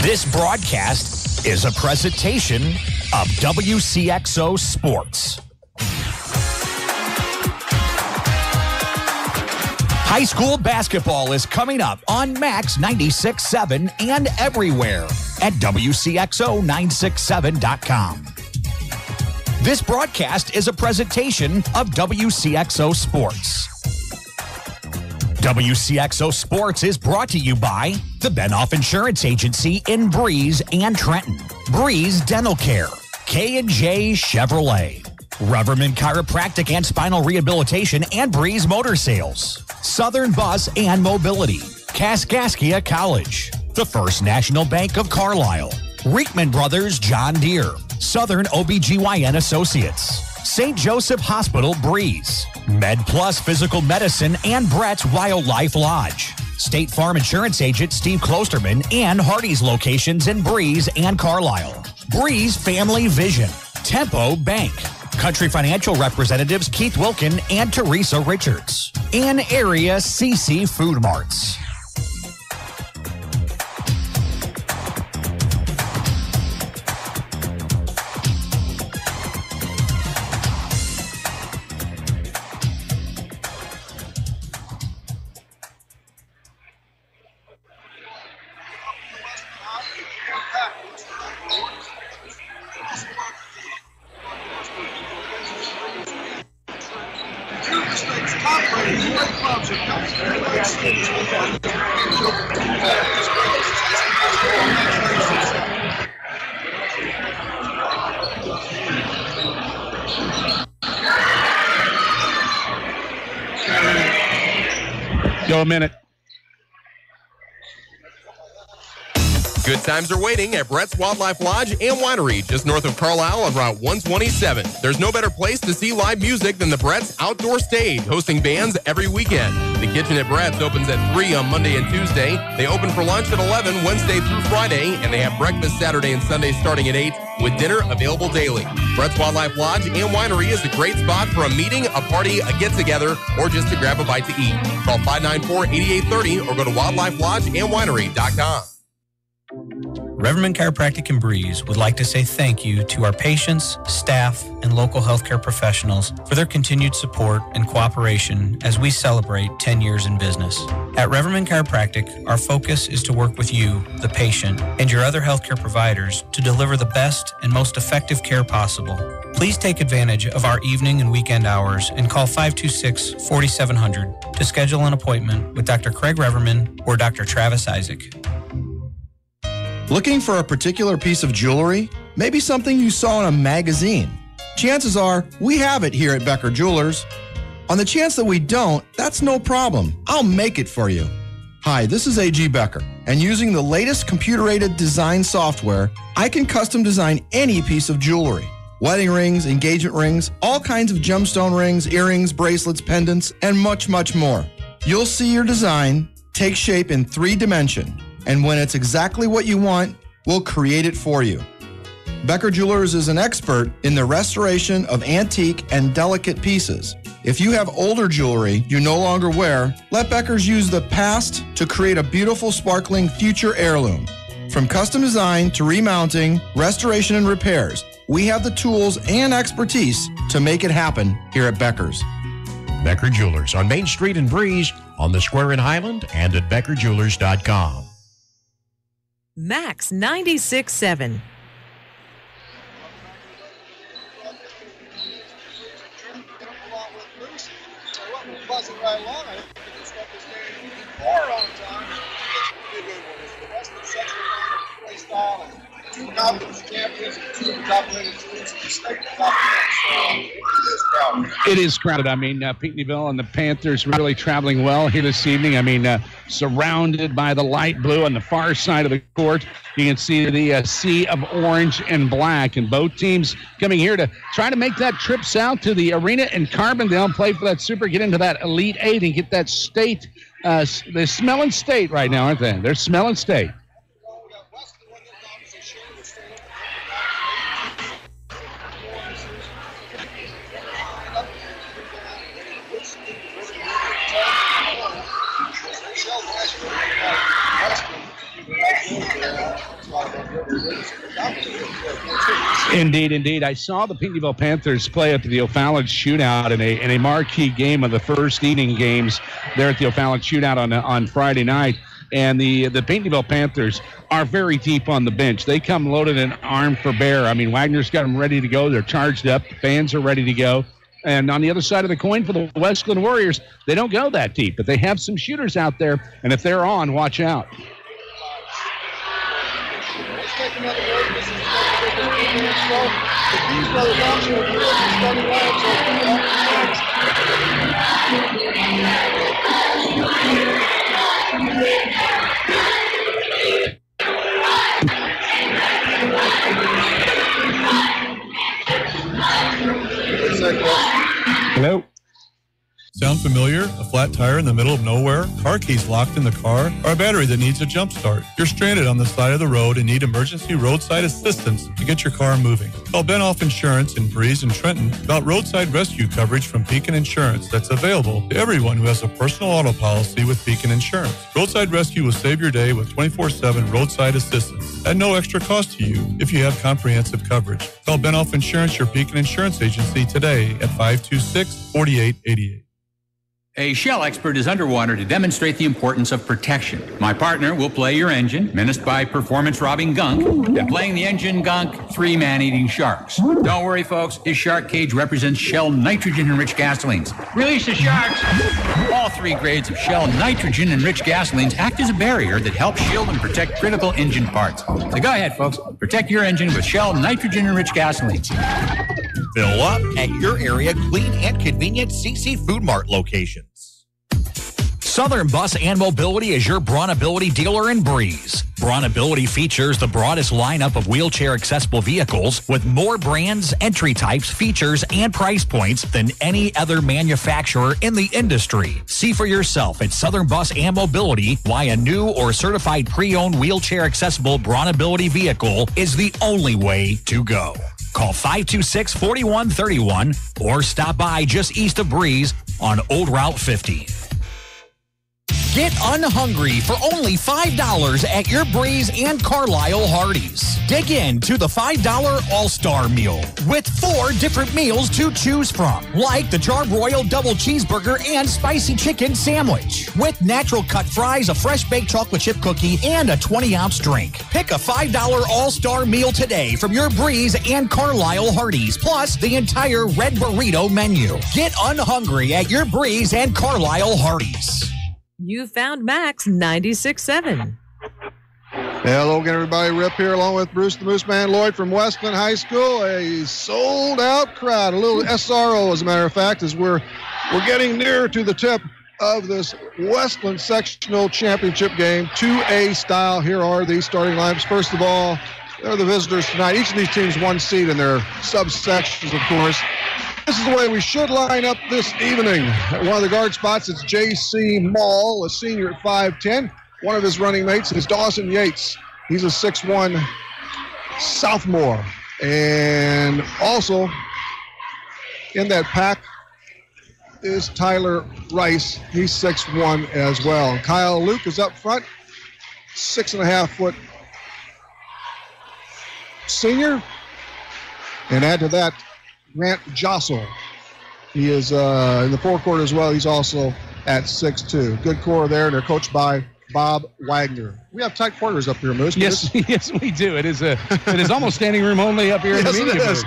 This broadcast is a presentation of WCXO Sports. High school basketball is coming up on Max 96.7 and everywhere at WCXO967.com. This broadcast is a presentation of WCXO Sports. WCXO Sports is brought to you by the Benoff Insurance Agency in Breeze and Trenton, Breeze Dental Care, K&J Chevrolet, Reverman Chiropractic and Spinal Rehabilitation and Breeze Motor Sales, Southern Bus and Mobility, Kaskaskia College, the First National Bank of Carlisle, Reekman Brothers John Deere, Southern OBGYN Associates, St. Joseph Hospital Breeze, Med Plus Physical Medicine and Brett's Wildlife Lodge, State Farm Insurance Agent Steve Klosterman and Hardy's locations in Breeze and Carlisle, Breeze Family Vision, Tempo Bank, Country Financial representatives Keith Wilkin and Teresa Richards, and Area CC Food Marts. Go a minute. Good times are waiting at Brett's Wildlife Lodge and Winery, just north of Carlisle on Route 127. There's no better place to see live music than the Brett's Outdoor Stage, hosting bands every weekend. The kitchen at Brett's opens at 3 on Monday and Tuesday. They open for lunch at 11 Wednesday through Friday, and they have breakfast Saturday and Sunday starting at 8, with dinner available daily. Brett's Wildlife Lodge and Winery is a great spot for a meeting, a party, a get-together, or just to grab a bite to eat. Call 594-8830 or go to wildlifelodgeandwinery.com. Reverman Chiropractic in Breeze would like to say thank you to our patients, staff, and local healthcare professionals for their continued support and cooperation as we celebrate 10 years in business. At Reverman Chiropractic, our focus is to work with you, the patient, and your other healthcare providers to deliver the best and most effective care possible. Please take advantage of our evening and weekend hours and call 526-4700 to schedule an appointment with Dr. Craig Reverman or Dr. Travis Isaac. Looking for a particular piece of jewelry? Maybe something you saw in a magazine. Chances are we have it here at Becker Jewelers. On the chance that we don't, that's no problem. I'll make it for you. Hi, this is A.G. Becker, and using the latest computer-aided design software, I can custom design any piece of jewelry. Wedding rings, engagement rings, all kinds of gemstone rings, earrings, bracelets, pendants, and much, much more. You'll see your design take shape in 3 dimensions. And when it's exactly what you want, we'll create it for you. Becker Jewelers is an expert in the restoration of antique and delicate pieces. If you have older jewelry you no longer wear, let Beckers use the past to create a beautiful, sparkling future heirloom. From custom design to remounting, restoration, and repairs, we have the tools and expertise to make it happen here at Beckers. Becker Jewelers on Main Street in Breeze, on the Square in Highland, and at beckerjewelers.com. Max 96.7. It is crowded. I mean, Pinckneyville and the Panthers really traveling well here this evening. I mean, surrounded by the light blue on the far side of the court. You can see the sea of orange and black, and both teams coming here to try to make that trip south to the arena in Carbondale, play for that Super, get into that Elite Eight, and get that state. They're smelling state right now, aren't they? They're smelling state. Indeed. I saw the Pinckneyville Panthers play at the O'Fallon Shootout in a marquee game of the first evening games there at the O'Fallon Shootout on Friday night. And the Pinckneyville Panthers are very deep on the bench. They come loaded and armed for bear. I mean, Wagner's got them ready to go. They're charged up. The fans are ready to go. And on the other side of the coin for the WESCLIN Warriors, they don't go that deep, but they have some shooters out there. And if they're on, watch out. Let's take another break. This is the 15 minutes show. The Keys Brothers option of the starting line. Hello. Sound familiar? A flat tire in the middle of nowhere? Car keys locked in the car? Or a battery that needs a jump start? You're stranded on the side of the road and need emergency roadside assistance to get your car moving. Call Benoff Insurance in Breeze and Trenton about roadside rescue coverage from Beacon Insurance that's available to everyone who has a personal auto policy with Beacon Insurance. Roadside rescue will save your day with 24/7 roadside assistance at no extra cost to you if you have comprehensive coverage. Call Benoff Insurance, your Beacon Insurance agency, today at 526-4888. A Shell expert is underwater to demonstrate the importance of protection. My partner will play your engine, menaced by performance-robbing gunk, and playing the engine gunk, 3 man-eating sharks. Don't worry, folks. His shark cage represents Shell nitrogen-enriched gasolines. Release the sharks! All 3 grades of Shell nitrogen-enriched gasolines act as a barrier that helps shield and protect critical engine parts. So go ahead, folks. Protect your engine with Shell nitrogen-enriched gasolines. Fill up at your area clean and convenient CC Food Mart locations. Southern Bus and Mobility is your Brawnability dealer in Breeze. Brawnability features the broadest lineup of wheelchair-accessible vehicles with more brands, entry types, features, and price points than any other manufacturer in the industry. See for yourself at Southern Bus and Mobility why a new or certified pre-owned wheelchair-accessible Brawnability vehicle is the only way to go. Call 526-4131 or stop by just east of Breeze on Old Route 50. Get unhungry for only $5 at your Breeze and Carlisle Hardee's. Dig into the $5 All-Star Meal with 4 different meals to choose from, like the Charbroiled Double Cheeseburger and Spicy Chicken Sandwich, with natural cut fries, a fresh baked chocolate chip cookie, and a 20-ounce drink. Pick a $5 All-Star Meal today from your Breeze and Carlisle Hardee's, plus the entire Red Burrito menu. Get unhungry at your Breeze and Carlisle Hardee's. You found Max 96.7. Hello again, everybody. Rip here along with Bruce the Moose Man Lloyd from WESCLIN High School. A sold-out crowd, a little SRO, as a matter of fact, as we're getting nearer to the tip of this WESCLIN Sectional Championship game, 2A style. Here are the starting lineups. First of all, they're the visitors tonight. Each of these teams 1 seed in their subsections, of course. This is the way we should line up this evening. At one of the guard spots, it's J.C. Mall, a senior at 5'10". One of his running mates is Dawson Yates. He's a 6'1" sophomore. And also in that pack is Tyler Rice. He's 6'1" as well. Kyle Luke is up front, 6.5-foot senior. And add to that, Grant Jossel. He is in the forecourt as well. He's also at 6'2". Good core there, and they're coached by Bob Wagner. We have tight quarters up here, Moose. Yes, yes, we do. It is almost standing room only up here in the media booth.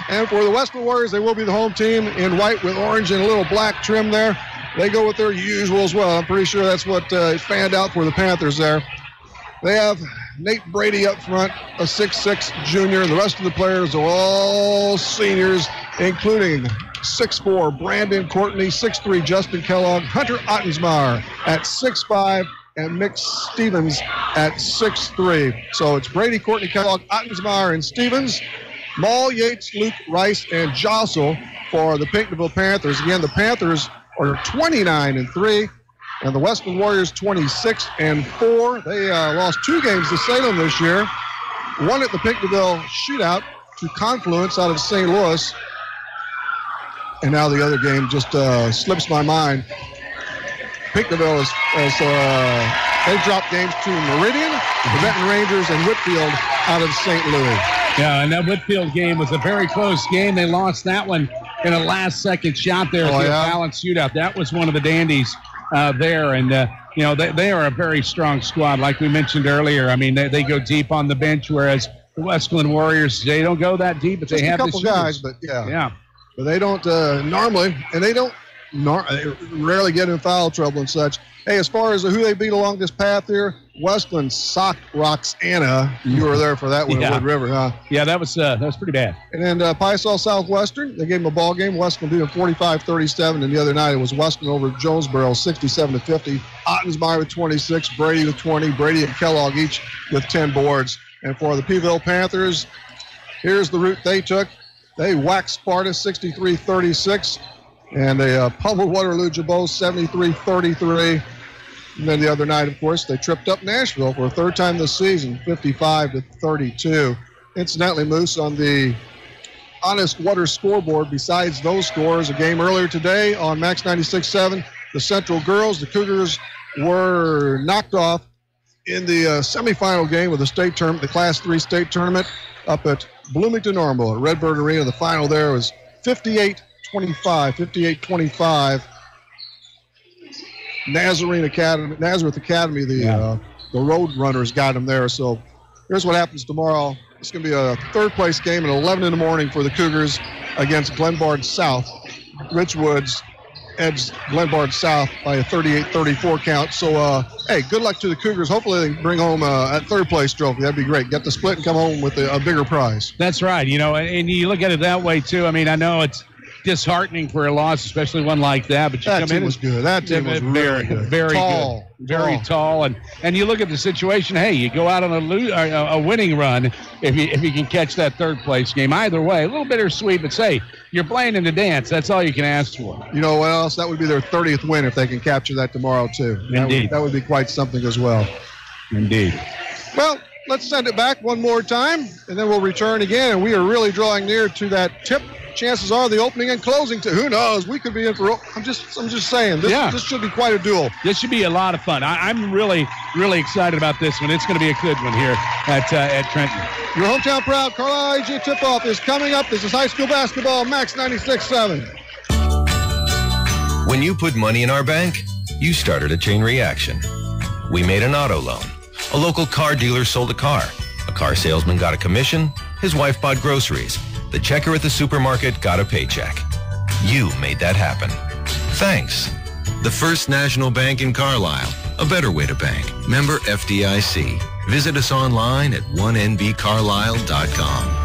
And for the WESCLIN Warriors, they will be the home team in white with orange and a little black trim there. They go with their usual as well. I'm pretty sure that's what fanned out for the Panthers there. They have Nate Brady up front, a 6'6" junior, and the rest of the players are all seniors, including 6'4" Brandon Courtney, 6'3" Justin Kellogg, Hunter Ottensmeyer at 6'5", and Mick Stevens at 6'3". So it's Brady, Courtney, Kellogg, Ottensmeyer, and Stevens, Mall, Yates, Luke, Rice, and Jossel for the Pinckneyville Panthers. Again, the Panthers are 29-3. And the WESCLIN Warriors 26-4. They lost 2 games to Salem this year. One at the Pinckneyville Shootout to Confluence out of St. Louis. And now the other game just slips my mind. Pinckneyville they dropped games to Meridian, the Benton Rangers, and Whitfield out of St. Louis. Yeah, and that Whitfield game was a very close game. They lost that one in a last-second shot there at the balance shootout. That was one of the dandies there. And, they are a very strong squad, like we mentioned earlier. I mean, they go deep on the bench, whereas the WESCLIN Warriors, they don't go that deep, but just they have a couple the guys, but yeah. But they don't normally, and they don't rarely get in foul trouble and such. Hey, as far as who they beat along this path here, WESCLIN socked Roxana. You were there for that one at Wood River, huh? Yeah, that was pretty bad. And then Picel Southwestern, they gave them a ball game. WESCLIN beat them 45-37, and the other night it was WESCLIN over Jonesboro 67-50. Ottensmeyer with 26, Brady with 20, Brady and Kellogg each with 10 boards. And for the Peaville Panthers, here's the route they took. They whacked Sparta 63-36, and they pummeled Waterloo Jabot 73-33. And then the other night, of course, they tripped up Nashville for a third time this season, 55-32. Incidentally, Moose, on the Honest Water scoreboard, besides those scores, a game earlier today on Max 96.7, the Central Girls, the Cougars, were knocked off in the semifinal game of the state tournament, the Class 3 state tournament up at Bloomington Normal at Redbird Arena. The final there was 58-25. Nazareth Academy, the Road Runners got them there. So here's what happens tomorrow. It's going to be a third-place game at 11 in the morning for the Cougars against Glenbard South. Rich Woods edged Glenbard South by a 38-34 count. So, hey, good luck to the Cougars. Hopefully they can bring home a third-place trophy. That'd be great. Get the split and come home with a bigger prize. That's right. And you look at it that way, too. I mean, I know it's disheartening for a loss, especially one like that. But that team was good. That team was very good. Very tall, good. Very tall. And you look at the situation. Hey, you go out on a winning run if you can catch that third place game. Either way, a little bittersweet, but say you're playing in the dance. That's all you can ask for. You know what else? That would be their 30th win if they can capture that tomorrow too. Indeed, that would be quite something as well. Indeed. Well, let's send it back one more time, and then we'll return again. And we are really drawing near to that tip. Chances are the opening and closing who knows? We could be in for. I'm just saying. This should be quite a duel. This should be a lot of fun. I'm really, really excited about this one. It's going to be a good one here at Trenton. Your hometown proud Carlisle AG tip-off is coming up. This is high school basketball, Max 96.7. When you put money in our bank, you started a chain reaction. We made an auto loan. A local car dealer sold a car. A car salesman got a commission. His wife bought groceries. The checker at the supermarket got a paycheck. You made that happen. Thanks. The First National Bank in Carlisle. A better way to bank. Member FDIC. Visit us online at 1nbcarlisle.com.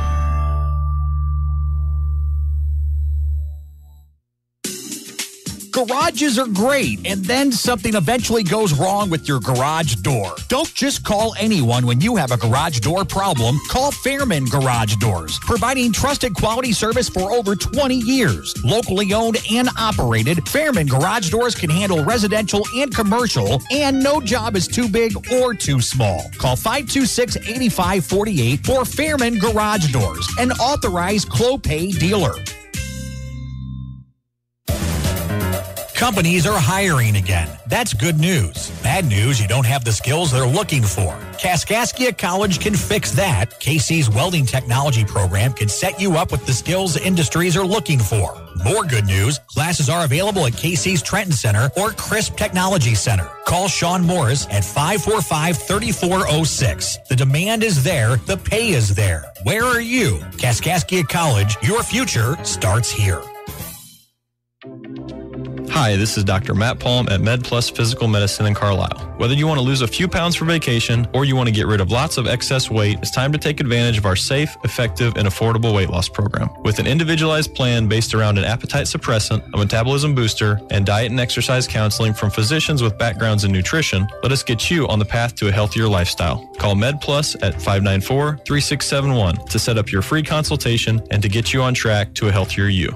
Garages are great, and then something eventually goes wrong with your garage door. Don't just call anyone when you have a garage door problem. Call Fairman Garage Doors, providing trusted quality service for over 20 years. Locally owned and operated, Fairman Garage Doors can handle residential and commercial, and no job is too big or too small. Call 526-8548 for Fairman Garage Doors, an authorized Clopay dealer. Companies are hiring again. That's good news. Bad news, you don't have the skills they're looking for. Kaskaskia College can fix that. KC's welding technology program can set you up with the skills industries are looking for. More good news, classes are available at KC's Trenton Center or Crisp Technology Center. Call Sean Morris at 545-3406. The demand is there, the pay is there. Where are you? Kaskaskia College, your future starts here. Hi, this is Dr. Matt Palm at MedPlus Physical Medicine in Carlisle. Whether you want to lose a few pounds for vacation or you want to get rid of lots of excess weight, it's time to take advantage of our safe, effective, and affordable weight loss program. With an individualized plan based around an appetite suppressant, a metabolism booster, and diet and exercise counseling from physicians with backgrounds in nutrition, let us get you on the path to a healthier lifestyle. Call MedPlus at 594-3671 to set up your free consultation and to get you on track to a healthier you.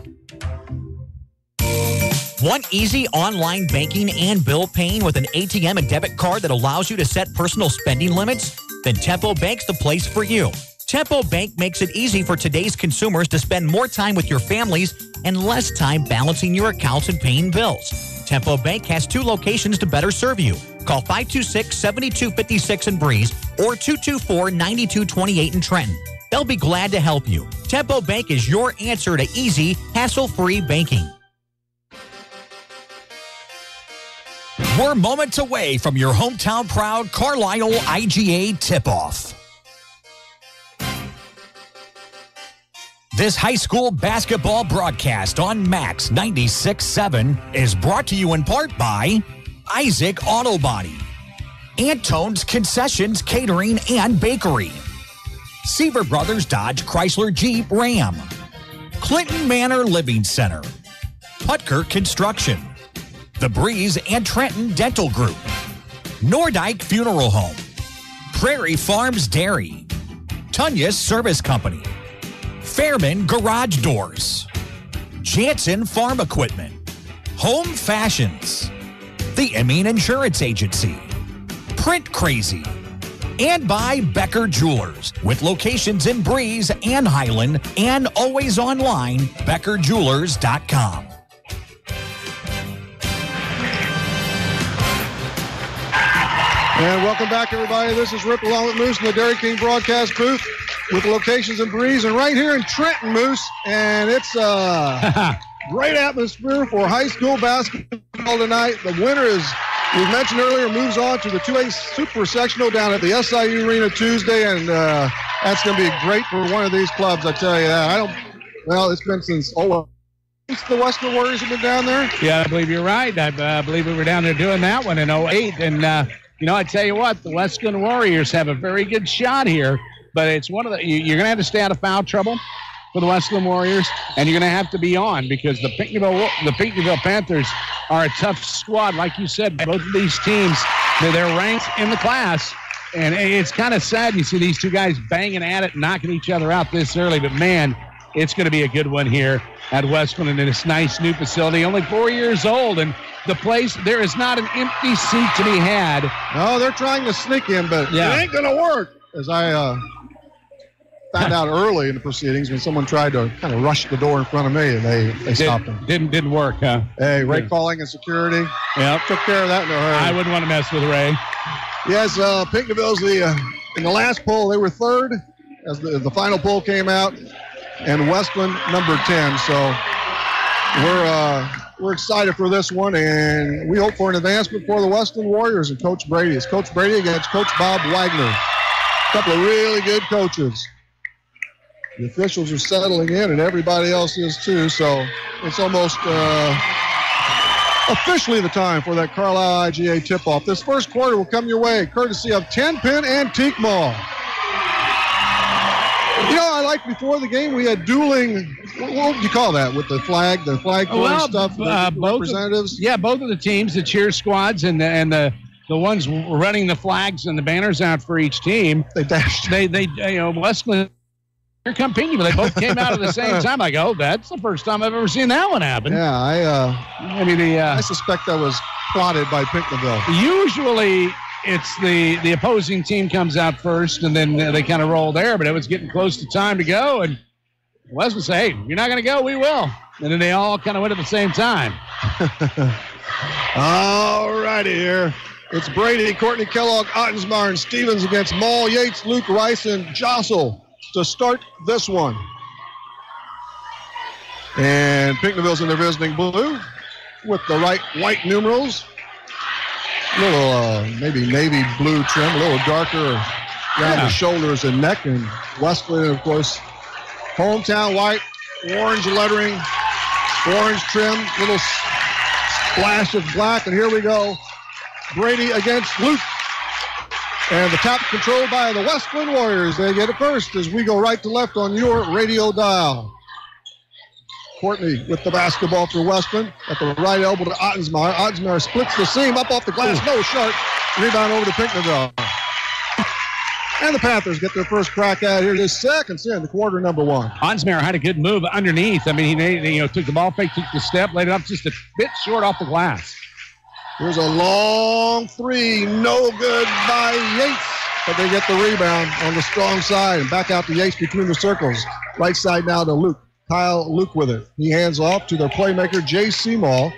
Want easy online banking and bill paying with an ATM and debit card that allows you to set personal spending limits? Then Tempo Bank's the place for you. Tempo Bank makes it easy for today's consumers to spend more time with your families and less time balancing your accounts and paying bills. Tempo Bank has 2 locations to better serve you. Call 526-7256 in Breeze or 224-9228 in Trenton. They'll be glad to help you. Tempo Bank is your answer to easy, hassle-free banking. We're moments away from your hometown proud Carlisle IGA tip-off. This high school basketball broadcast on Max 96.7 is brought to you in part by Isaac Auto Body, Antone's Concessions Catering and Bakery, Seaver Brothers Dodge Chrysler Jeep Ram, Clinton Manor Living Center, Putker Construction, The Breeze and Trenton Dental Group, Nordyke Funeral Home, Prairie Farms Dairy, Tunya's Service Company, Fairman Garage Doors, Jansen Farm Equipment, Home Fashions, the Emeen Insurance Agency, Print Crazy, and by Becker Jewelers, with locations in Breeze and Highland, and always online, BeckerJewelers.com. And welcome back, everybody. This is Rip along with Moose in the Dairy King broadcast booth with locations in Breeze and right here in Trenton, Moose. And it's a great atmosphere for high school basketball tonight. The winner is, we mentioned earlier, moves on to the 2A Super Sectional down at the SIU Arena Tuesday, and that's going to be great for one of these clubs, I tell you that. Well, it's been since the WESCLIN Warriors have been down there. Yeah, I believe you're right. I believe we were down there doing that one in 08, and I tell you what, the WESCLIN Warriors have a very good shot here, but it's one of the, you're going to have to stay out of foul trouble for the WESCLIN Warriors, and you're going to have to be on because the Pinckneyville Panthers are a tough squad. Like you said, both of these teams, they're ranked in the class, and it's kind of sad you see these two guys banging at it, knocking each other out this early, but man, it's going to be a good one here at WESCLIN in this nice new facility, only 4 years old, and the place, there is not an empty seat to be had. No, they're trying to sneak in, but it ain't going to work, as I found out early in the proceedings when someone tried to kind of rush the door in front of me, and they stopped them. Didn't work, huh? Hey, Ray calling and security. Yep. Took care of that in a hurry. I wouldn't want to mess with Ray. Yes, Pinckneyville's in the last poll, they were third as the final poll came out, and WESCLIN number 10. So we're excited for this one, and we hope for an advancement for the WESCLIN Warriors and Coach Brady. It's Coach Brady against Coach Bob Wagner. A couple of really good coaches. The officials are settling in, and everybody else is too, so it's almost officially the time for that Carlisle IGA tip-off. This first quarter will come your way courtesy of 10-Pin Antique Mall. I like before the game we had dueling, what would you call that, with the flag throwing stuff, representatives? Both of the teams, the cheer squads and the ones running the flags and the banners out for each team. They dashed. WESCLIN, here come Pinckneyville. They both came out at the same time. Like, that's the first time I've ever seen that one happen. Yeah, I suspect that was plotted by Pinckneyville. Usually it's the opposing team comes out first, and then they kind of roll there, but it was getting close to time to go, and WESCLIN say, hey, you're not going to go, we will. And then they all kind of went at the same time. All righty here. It's Brady, Courtney Kellogg, Ottensmeyer, and Stevens against Maul, Yates, Luke Rice, and Jossel to start this one. And Pinckneyville's in their visiting blue with the white numerals. A little maybe navy blue trim, a little darker around the shoulders and neck. And WESCLIN, of course, hometown white, orange lettering, orange trim, little splash of black. And here we go. Brady against Luke. And the top controlled by the WESCLIN Warriors. They get it first as we go right to left on your radio dial. Courtney with the basketball for WESCLIN at the right elbow to Ottensmeyer. Ottensmeyer splits the seam up off the glass. No shot. Rebound over to Pinckneyville. And the Panthers get their first crack at it here. This second in the quarter number one. Ottensmeyer had a good move underneath. I mean, he took the ball fake, took the step, laid it up just a bit short off the glass. Here's a long three. No good by Yates. But they get the rebound on the strong side. And back out to Yates between the circles. Right side now to Luke. Kyle Luke with it. He hands off to their playmaker, Jay Seymour,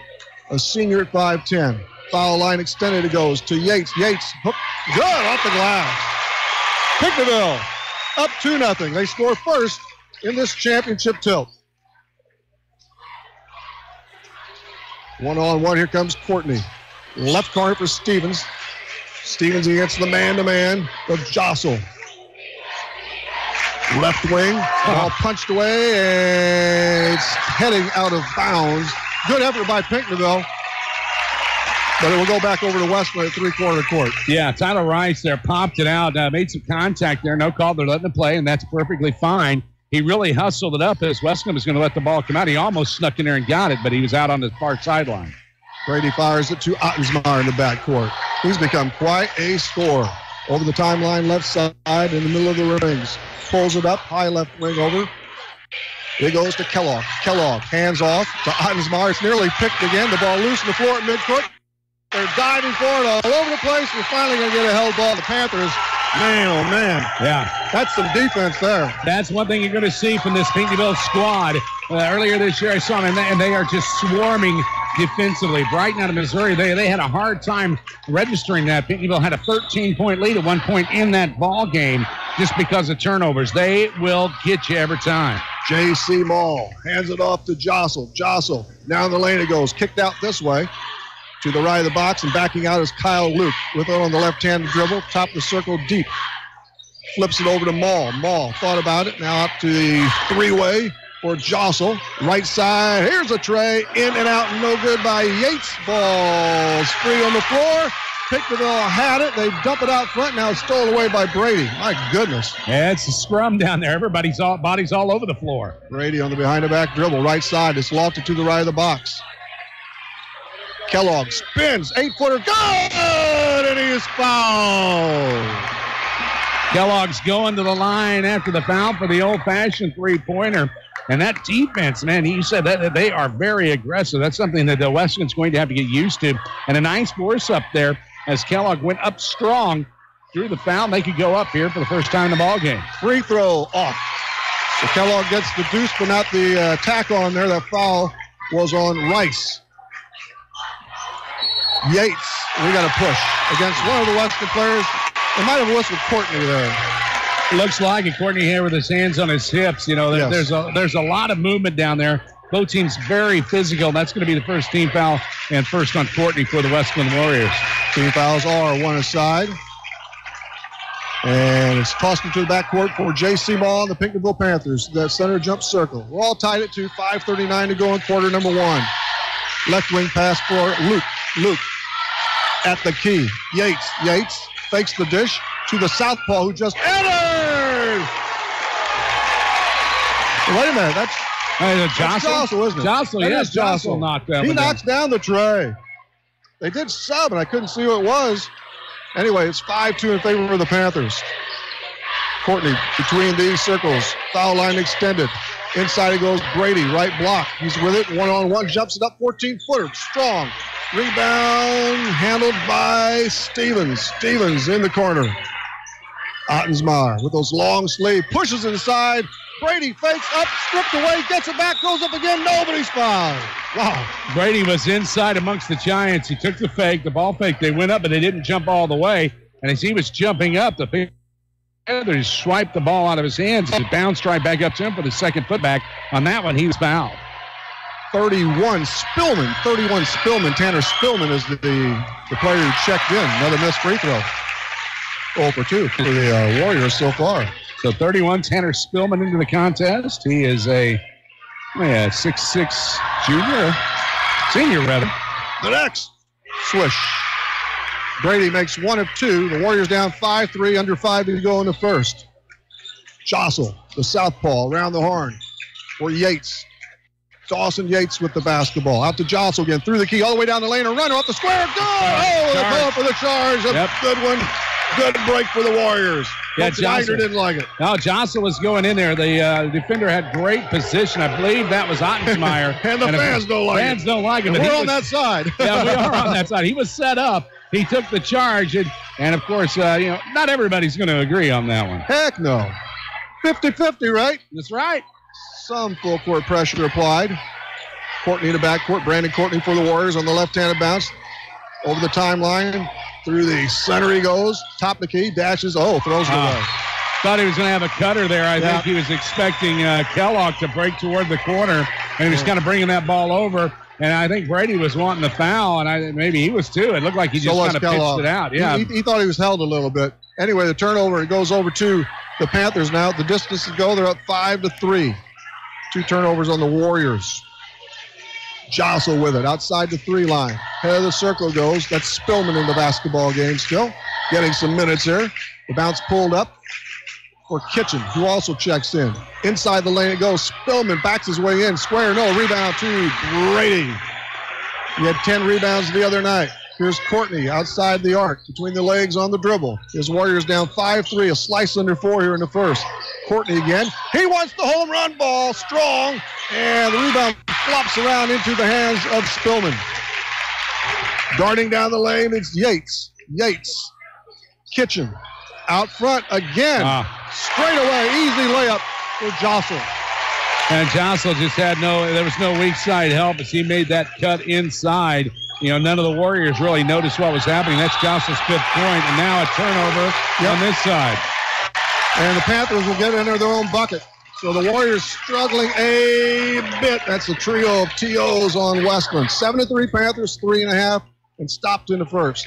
a senior at 5'10". Foul line extended. It goes to Yates. Yates, hook, good off the glass. Pinckneyville up 2-0. They score first in this championship tilt. 1-on-1. Here comes Courtney. Left corner for Stevens. Stevens against the man-to-man of Jossel. Left wing, ball punched away, and it's heading out of bounds. Good effort by Pinckneyville, but it will go back over to WESCLIN at three-quarter court. Yeah, Tyler Rice there popped it out, made some contact there. No call, they're letting it play, and that's perfectly fine. He really hustled it up as WESCLIN was going to let the ball come out. He almost snuck in there and got it, but he was out on the far sideline. Brady fires it to Ottensmeyer in the backcourt. He's become quite a scorer. Over the timeline, left side, in the middle of the rings. Pulls it up, high left wing over. It goes to Kellogg. Kellogg hands off to Ottensmeyer. It's nearly picked again. The ball loose on the floor at midcourt. They're diving for it all over the place. We're finally going to get a held ball. The Panthers, man, oh man. Yeah. That's some defense there. That's one thing you're going to see from this Pinckneyville squad. Earlier this year I saw them, and they are just swarming defensively. Brighton out of Missouri, they had a hard time registering that. Pinckneyville had a 13-point lead at one point in that ball game just because of turnovers. They will get you every time. J.C. Mall hands it off to Jossel. Jossel, down the lane it goes. Kicked out this way to the right of the box, and backing out is Kyle Luke with it on the left-hand dribble. Top of the circle deep. Flips it over to Mall. Mall thought about it. Now up to the three-way for Jossel. Right side. Here's a tray. In and out. No good by Yates. Ball's free on the floor. Pinckneyville had it. They dump it out front. Now it's stolen away by Brady. My goodness. Yeah, it's a scrum down there. Everybody's bodies all over the floor. Brady on the behind-the-back dribble. Right side. It's lofted to the right of the box. Kellogg spins. 8-footer. Good! And he is fouled. Kellogg's going to the line after the foul for the old-fashioned three-pointer. And that defense, man, you said that they are very aggressive. That's something that the WESCLIN's going to have to get used to. And a nice force up there as Kellogg went up strong through the foul. They could go up here for the first time in the ballgame. Free throw off. So Kellogg gets the deuce, but not the tackle on there. That foul was on Rice. Yates, we got a push against one of the WESCLIN players. They might have whistled Courtney there. Looks like it. Courtney here with his hands on his hips. You know, Yes. there's a lot of movement down there. Both teams very physical. That's going to be the first team foul and first on Courtney for the WESCLIN Warriors. Team fouls are one aside. And it's tossed into the backcourt for J.C. Mall and the Pinckneyville Panthers. The center jump circle. We're all tied at 2. 5:39 to go in quarter number 1. Left wing pass for Luke. Luke at the key. Yates fakes the dish to the southpaw who just entered. Wait a minute. That's Jossel, isn't it? Jossel, yes. Jossel knocked down. He knocks down the tray. They did sub, and I couldn't see who it was. Anyway, it's 5-2 in favor of the Panthers. Courtney between these circles. Foul line extended. Inside it goes Brady, right block. He's with it, one-on-one, jumps it up, 14-footer, strong. Rebound handled by Stevens. Stevens in the corner. Ottensmeyer with those long sleeves, pushes it aside. Brady fakes up, stripped away, gets it back, goes up again. Nobody's fouled. Wow. Brady was inside amongst the Giants. He took the fake, the ball fake. They went up, but they didn't jump all the way. And as he was jumping up, the Panthers swiped the ball out of his hands. It bounced right back up to him for the second putback. On that one, he was fouled. 31 Spillman. Tanner Spillman is the player who checked in. Another missed free throw. 0 for 2 for the Warriors so far. So 31, Tanner Spillman into the contest. He is a 6'6" senior rather. The next swish. Brady makes 1 of 2. The Warriors down 5-3, under 5 to go in the first. Jossel, the southpaw, around the horn for Yates. Dawson Yates with the basketball. Out to Jossel again, through the key, all the way down the lane, a runner off the square. Good! Oh, they go for the charge. A good one. Good break for the Warriors. Yeah, Jossel didn't like it. No, Jossel was going in there. The defender had great position. I believe that was Ottensmeyer. and the fans don't like it. Fans don't like it. We're on that side. Yeah, we are on that side. He was set up. He took the charge. And of course, not everybody's going to agree on that one. Heck no. 50-50, right? That's right. Some full court pressure applied. Courtney in the backcourt. Brandon Courtney for the Warriors on the left-handed bounce. Over the timeline. Through the center he goes. Top of the key. Dashes. Throws it away. Thought he was going to have a cutter there. I think he was expecting Kellogg to break toward the corner, and he was kind of bringing that ball over. And I think Brady was wanting the foul, and maybe he was too. It looked like he just kind of pitched it out. Yeah, he thought he was held a little bit. Anyway, the turnover, it goes over to the Panthers now. The distance to go, they're up 5-3. 2 turnovers on the Warriors. Jostle with it outside the 3 line. Head of the circle goes. That's Spillman in the basketball game still. Getting some minutes here. The bounce pulled up for Kitchen, who also checks in. Inside the lane it goes. Spillman backs his way in. Square, no. Rebound to Brady. He had 10 rebounds the other night. Here's Courtney outside the arc, between the legs on the dribble. His Warriors down 5-3, a slice under 4 here in the first. Courtney again. He wants the home run ball, strong, and the rebound flops around into the hands of Spillman. Darting down the lane, it's Yates. Kitchen out front again. Straight away, easy layup for Jostle. And Jostle just there was no weak side help as he made that cut inside. None of the Warriors really noticed what was happening. That's Jostle's 5th point, and now a turnover on this side. And the Panthers will get under their own bucket. So the Warriors struggling a bit. That's a trio of TOs on WESCLIN. 7-3 Panthers, 3.5, and stopped in the first.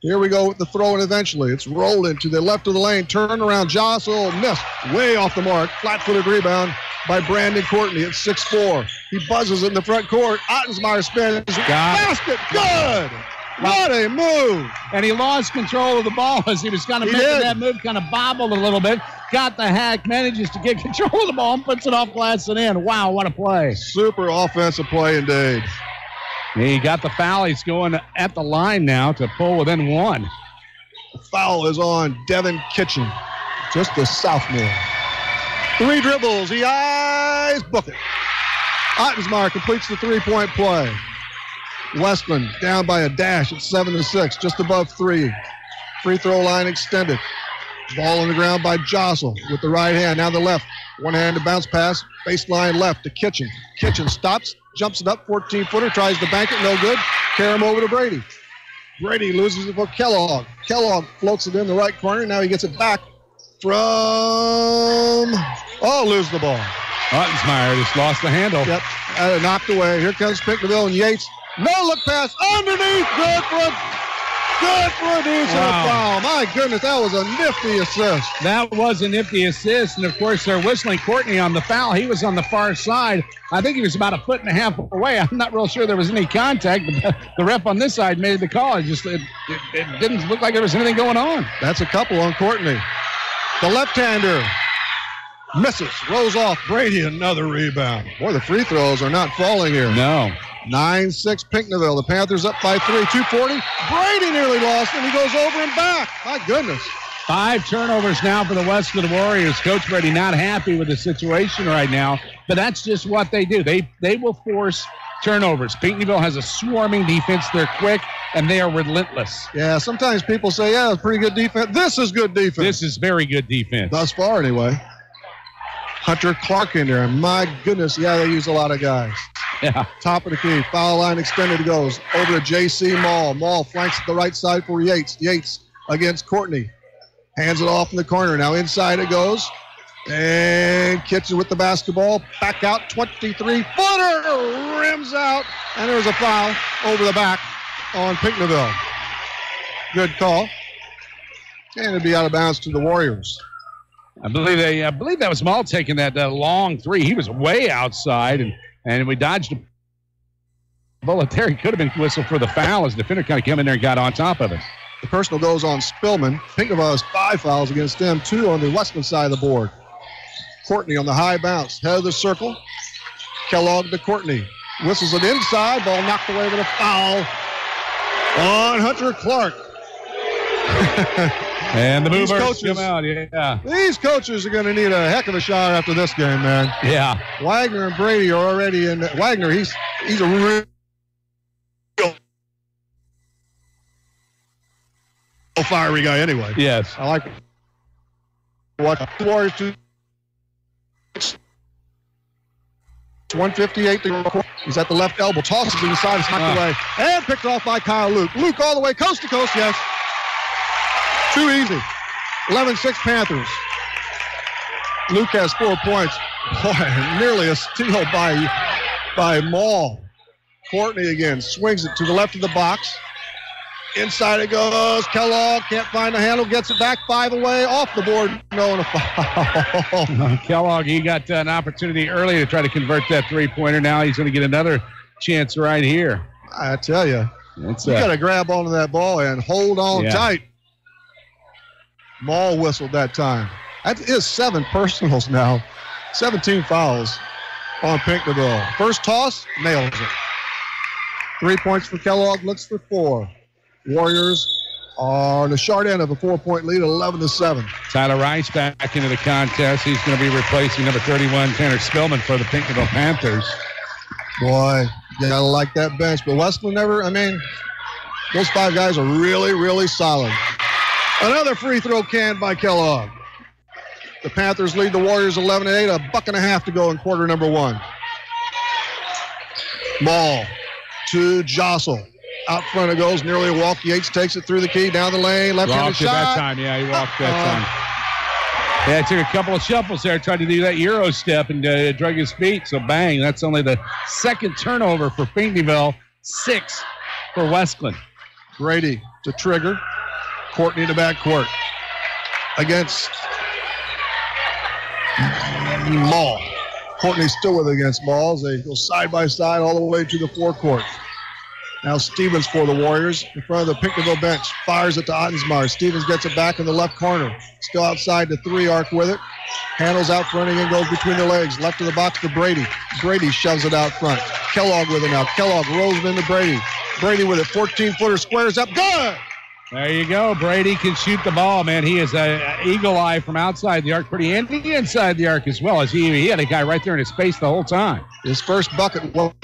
Here we go with the throw-in eventually. It's rolled into the left of the lane. Turn around. Jostle missed. Way off the mark. Flat-footed rebound by Brandon Courtney at 6'4". He buzzes in the front court. Ottensmeyer spins. Basket. Good. What a move. And he lost control of the ball as he was kind of making that move, kind of bobbled a little bit. Got the hack, manages to get control of the ball and puts it off glass and in. Wow, what a play. Super offensive play indeed. He got the foul. He's going at the line now to pull within 1. The foul is on Devin Kitchen, just a sophomore. 3 dribbles. He eyes bucket. Ottensmeyer completes the 3-point play. WESCLIN down by a dash at 7-6, just above 3. Free throw line extended. Ball on the ground by Jostle with the right hand. Now the left. One-handed bounce pass. Baseline left to Kitchen. Kitchen stops. Jumps it up, 14-footer, tries to bank it, no good. Carry him over to Brady. Brady loses it for Kellogg. Kellogg floats it in the right corner. Now he gets it back lose the ball. Ottensmeyer just lost the handle. Yep, knocked away. Here comes PICKNEVILLE and Yates. No look pass underneath. Good for a decent foul. My goodness, that was a nifty assist. That was a nifty assist, and of course they're whistling Courtney on the foul. He was on the far side. I think he was about 1.5 feet away. I'm not real sure there was any contact, but the ref on this side made the call. It didn't look like there was anything going on. That's a couple on Courtney. The left-hander misses, rolls off. Brady, another rebound. Boy, the free throws are not falling here. No. 9-6 PICKNEVILLE. The Panthers up by 3, 2:40. Brady nearly lost, and he goes over and back. My goodness. 5 turnovers now for the WESCLIN Warriors. Coach Brady not happy with the situation right now, but that's just what they do. They will force turnovers. PICKNEVILLE has a swarming defense. They're quick, and they are relentless. Yeah, sometimes people say, it's pretty good defense. This is good defense. This is very good defense. Thus far, anyway. Hunter Clark in there. My goodness, they use a lot of guys. Yeah. Top of the key. Foul line extended goes over to J.C. Mall. Mall flanks at the right side for Yates. Yates against Courtney. Hands it off in the corner. Now inside it goes. And Kitchen with the basketball. Back out. 23-footer. Rims out. And there's a foul over the back on PICKNEVILLE. Good call. And it'd be out of bounds to the Warriors. I believe that was Mall taking that long 3. He was way outside, and we dodged a bullet there. He could have been whistled for the foul as the defender kind of came in there and got on top of it. The personal goes on Spillman. PICKNEVILLE has 5 fouls against them, 2 on the WESCLIN side of the board. Courtney on the high bounce. Head of the circle. Kellogg to Courtney. Whistles it inside. Ball knocked away with a foul on Hunter Clark. And the movers come out, yeah. These coaches are going to need a heck of a shower after this game, man. Yeah. Wagner and Brady are already in. Wagner, he's a real fiery guy anyway. Yes. I like watch the Warriors to 158 to go. He's at the left elbow. Tosses it inside. It's knocked away. And picked off by Kyle Luke. Luke all the way coast to coast, yes. Too easy. 11-6 Panthers. Luke has 4 points. Boy, nearly a steal by Maul. Courtney again swings it to the left of the box. Inside it goes. Kellogg can't find the handle. Gets it back 5 away. Off the board. No, and a foul. Kellogg, he got an opportunity early to try to convert that three-pointer. Now he's going to get another chance right here. I tell you, you got to grab onto that ball and hold on tight. Maul whistled that time. That is 7 personals now. 17 fouls on Pinckneyville. First toss, nails it. 3 points for Kellogg, looks for 4. Warriors are the short end of a 4-point lead, 11-7. Tyler Rice back into the contest. He's going to be replacing number 31, Tanner Spillman, for the Pinckneyville Panthers. Boy, you got to like that bench. But WESCLIN those 5 guys are really, really solid. Another free throw can by Kellogg. The Panthers lead the Warriors 11-8, a buck and a half to go in quarter number 1. Maul to Jostle. Out front it goes, nearly a walk. Yates takes it through the key, down the lane, left-handed shot. That time, yeah, he walked that time. Yeah, took a couple of shuffles there, tried to do that Euro step and drug his feet. So bang, that's only the second turnover for Pinckneyville, 6 for WESCLIN. Brady to trigger. Courtney in the backcourt against Maul. Courtney still with it against Maul as they go side by side all the way to the forecourt. Now Stevens for the Warriors in front of the Pinckneyville bench. Fires it to Ottensmeyer. Stevens gets it back in the left corner. Still outside the 3 arc with it. Handles out front and goes between the legs. Left of the box to Brady. Brady shoves it out front. Kellogg with it now. Kellogg rolls it into Brady. Brady with it. 14-footer squares up. Good! There you go. Brady can shoot the ball, man. He is an eagle eye from outside the arc, pretty inside the arc as well. As he had a guy right there in his face the whole time. His first bucket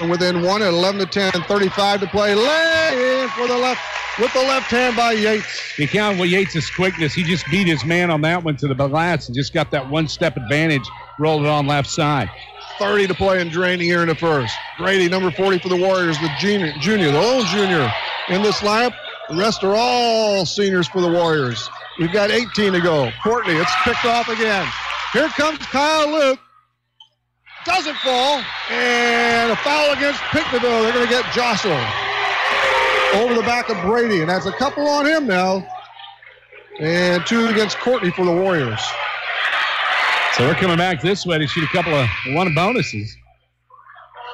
within 1 at 11-10, 35 to play. Lay in for the left with the left hand by Yates. You count Yates' quickness. He just beat his man on that one to the glass and just got that one-step advantage, rolled it on left side. 30 to play and draining here in the first. Brady, number 40 for the Warriors, the lone junior in this lineup. The rest are all seniors for the Warriors. We've got 18 to go. Courtney, it's picked off again. Here comes Kyle Luke. Doesn't fall. And a foul against Pinckneyville. They're going to get jostled over the back of Brady. And that's a couple on him now. And 2 against Courtney for the Warriors. So we're coming back this way to shoot a couple of 1 bonuses.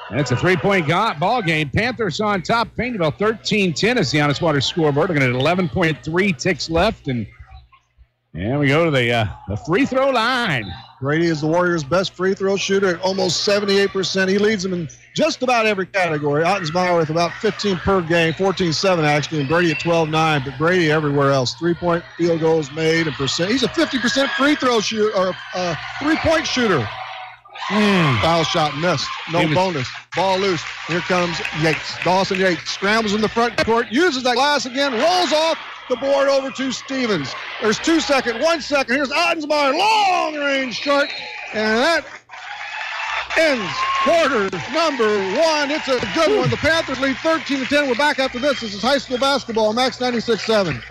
That's a 3-point ball game. Panthers on top. Pinckneyville 13-10 is the Honest Water scoreboard. Looking at 11.3 ticks left. And we go to the free throw line. Brady is the Warriors' best free throw shooter at almost 78%. He leads them in just about every category. Ottensmeyer with about 15 per game, 14-7 actually, and Brady at 12-9. But Brady everywhere else. 3-point field goals made and percent. He's a 50% free throw shooter or 3-point shooter. Foul shot missed. No bonus. Ball loose. Here comes Yates. Dawson Yates scrambles in the front court, uses that glass again, rolls off the board over to Stevens. There's 2 seconds, 1 second. Here's Ottensmeyer, long range shot, and that ends quarter number 1. It's a good one. The Panthers lead 13-10. We're back after this. This is high school basketball, Max 96.7.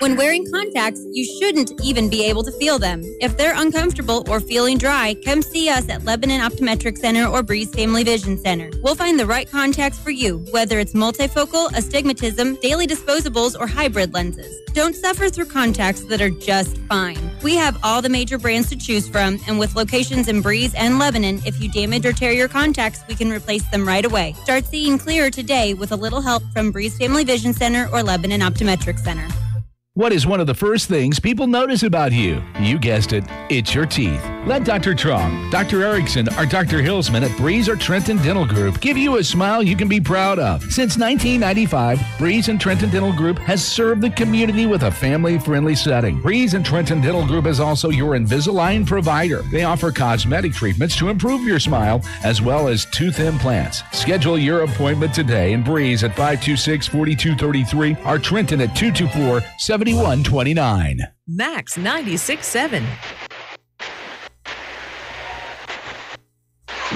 When wearing contacts, you shouldn't even be able to feel them. If they're uncomfortable or feeling dry, come see us at Lebanon Optometric Center or Breeze Family Vision Center. We'll find the right contacts for you, whether it's multifocal, astigmatism, daily disposables, or hybrid lenses. Don't suffer through contacts that are just fine. We have all the major brands to choose from, and with locations in Breeze and Lebanon, if you damage or tear your contacts, we can replace them right away. Start seeing clearer today with a little help from Breeze Family Vision Center or Lebanon Optometric Center. What is one of the first things people notice about you? You guessed it, it's your teeth. Let Dr. Trong, Dr. Erickson, or Dr. Hilsman at Breeze or Trenton Dental Group give you a smile you can be proud of. Since 1995, Breeze and Trenton Dental Group has served the community with a family-friendly setting. Breeze and Trenton Dental Group is also your Invisalign provider. They offer cosmetic treatments to improve your smile, as well as tooth implants. Schedule your appointment today in Breeze at 526-4233 or Trenton at 224-7129. Max 96.7.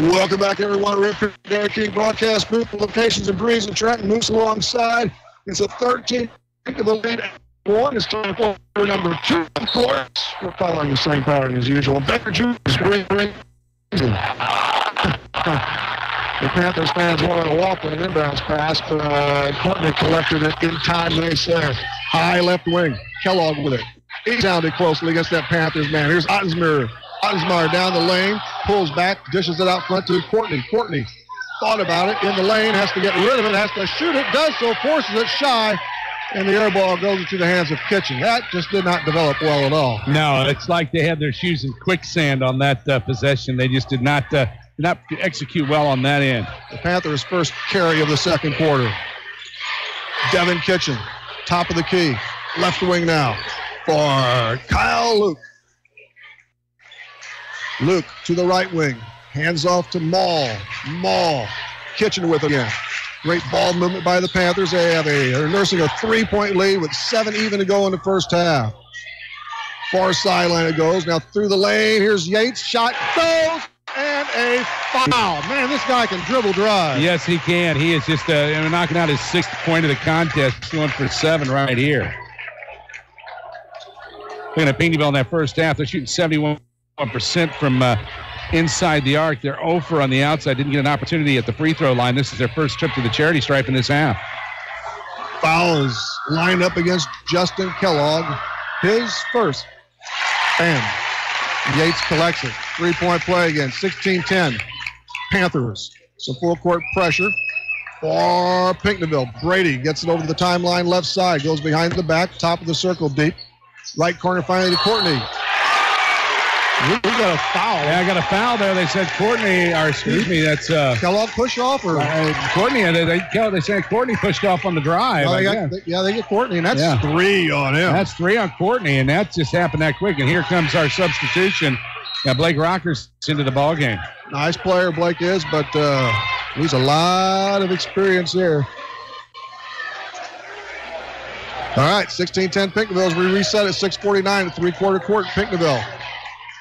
Welcome back, everyone. We're at Derek King broadcast booth locations in Breeze and Trenton. Moose alongside. It's a 13 to the lead. 1 is time for number 2, of course. We're following the same pattern as usual. Becker Jr. The Panthers fans wanted to walk with an inbounds pass, but Courtney collected it in time, they say. High left wing. Kellogg with it. He sounded closely against that Panthers man. Here's Ottensmeyer. Ottensmeyer down the lane, pulls back, dishes it out front to Courtney. Courtney thought about it in the lane, has to get rid of it, has to shoot it, does so, forces it shy, and the air ball goes into the hands of Kitchen. That just did not develop well at all. No, it's like they had their shoes in quicksand on that possession. They just did not execute well on that end. The Panthers' first carry of the second quarter. Devin Kitchen, top of the key, left wing now for Kyle Luke. Luke to the right wing. Hands off to Maul. Kitchen with it again. Great ball movement by the Panthers. They're nursing a 3-point lead with 7 even to go in the first half. Far sideline it goes. Now through the lane. Here's Yates. Shot goes. And a foul. Man, this guy can dribble drive. Yes, he can. He is just knocking out his 6th point of the contest. Going for 7 right here. Looking at Pinckneyville in that first half. They're shooting 71% from inside the arc. They're 0 for on the outside. Didn't get an opportunity at the free throw line. This is their first trip to the charity stripe in this half. Foul is lined up against Justin Kellogg. His first. Bam. Yates collects it. 3-point play again. 16-10. Panthers. Some full court pressure for Pinckneyville. Brady gets it over to the timeline left side. Goes behind the back. Top of the circle deep. Right corner finally to Courtney. We got a foul. Yeah, I got a foul there. They said Courtney, or excuse me, that's Kellogg pushed off, or Courtney. They said Courtney pushed off on the drive. Well, they get Courtney, and that's 3 on him. That's 3 on Courtney, and that just happened that quick. And here comes our substitution. Blake Rockers into the ball game. Nice player Blake is, but he's a lot of experience here. All right, 16-10 Pinckneyville as we reset at 6:49 at three-quarter court. Pinckneyville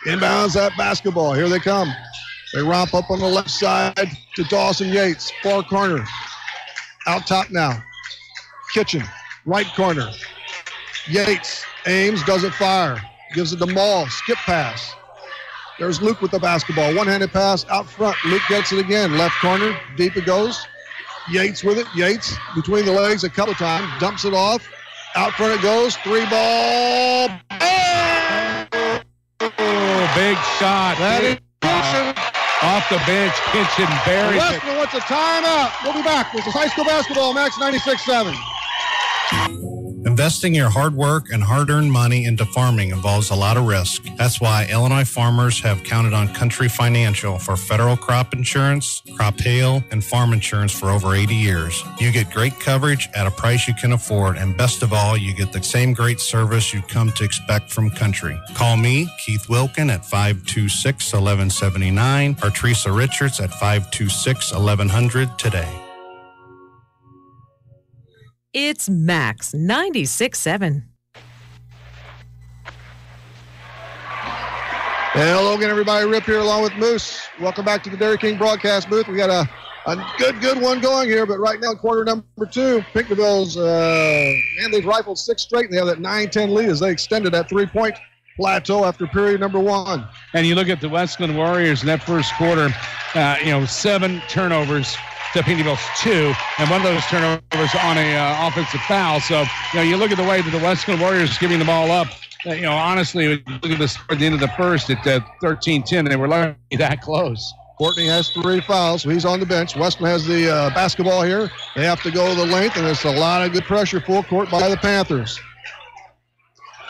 inbounds that basketball. Here they come. They romp up on the left side to Dawson Yates. Far corner. Out top now. Kitchen. Right corner. Yates aims, doesn't fire. Gives it to Maul. Skip pass. There's Luke with the basketball. One-handed pass out front. Luke gets it again. Left corner. Deep it goes. Yates with it. Yates between the legs a couple times. Dumps it off. Out front it goes. 3-ball. Big shot. That is off the bench. Kitchen buries it. WESCLIN wants a timeout. We'll be back. This is high school basketball, Max 96.7. Investing your hard work and hard-earned money into farming involves a lot of risk. That's why Illinois farmers have counted on Country Financial for federal crop insurance, crop hail, and farm insurance for over 80 years. You get great coverage at a price you can afford, and best of all, you get the same great service you've come to expect from Country. Call me, Keith Wilkin, at 526-1179 or Teresa Richards at 526-1100 today. It's Max 96.7. Hello again, everybody. Rip here along with Moose. Welcome back to the Dairy King broadcast booth. We got a good one going here, but right now in quarter number 2, Pinckneyville's, they've rifled 6 straight, and they have that 9-10 lead as they extended that 3-point plateau after period number 1. And you look at the WESCLIN Warriors in that first quarter, 7 turnovers to Pinckneyville's 2, and one of those turnovers on a offensive foul. So, you look at the way that the WESCLIN Warriors giving the ball up. Honestly, look at this at the end of the first at 13-10. They were lucky that close. Courtney has 3 fouls, so he's on the bench. WESCLIN has the basketball here. They have to go the length, and there's a lot of good pressure full court by the Panthers.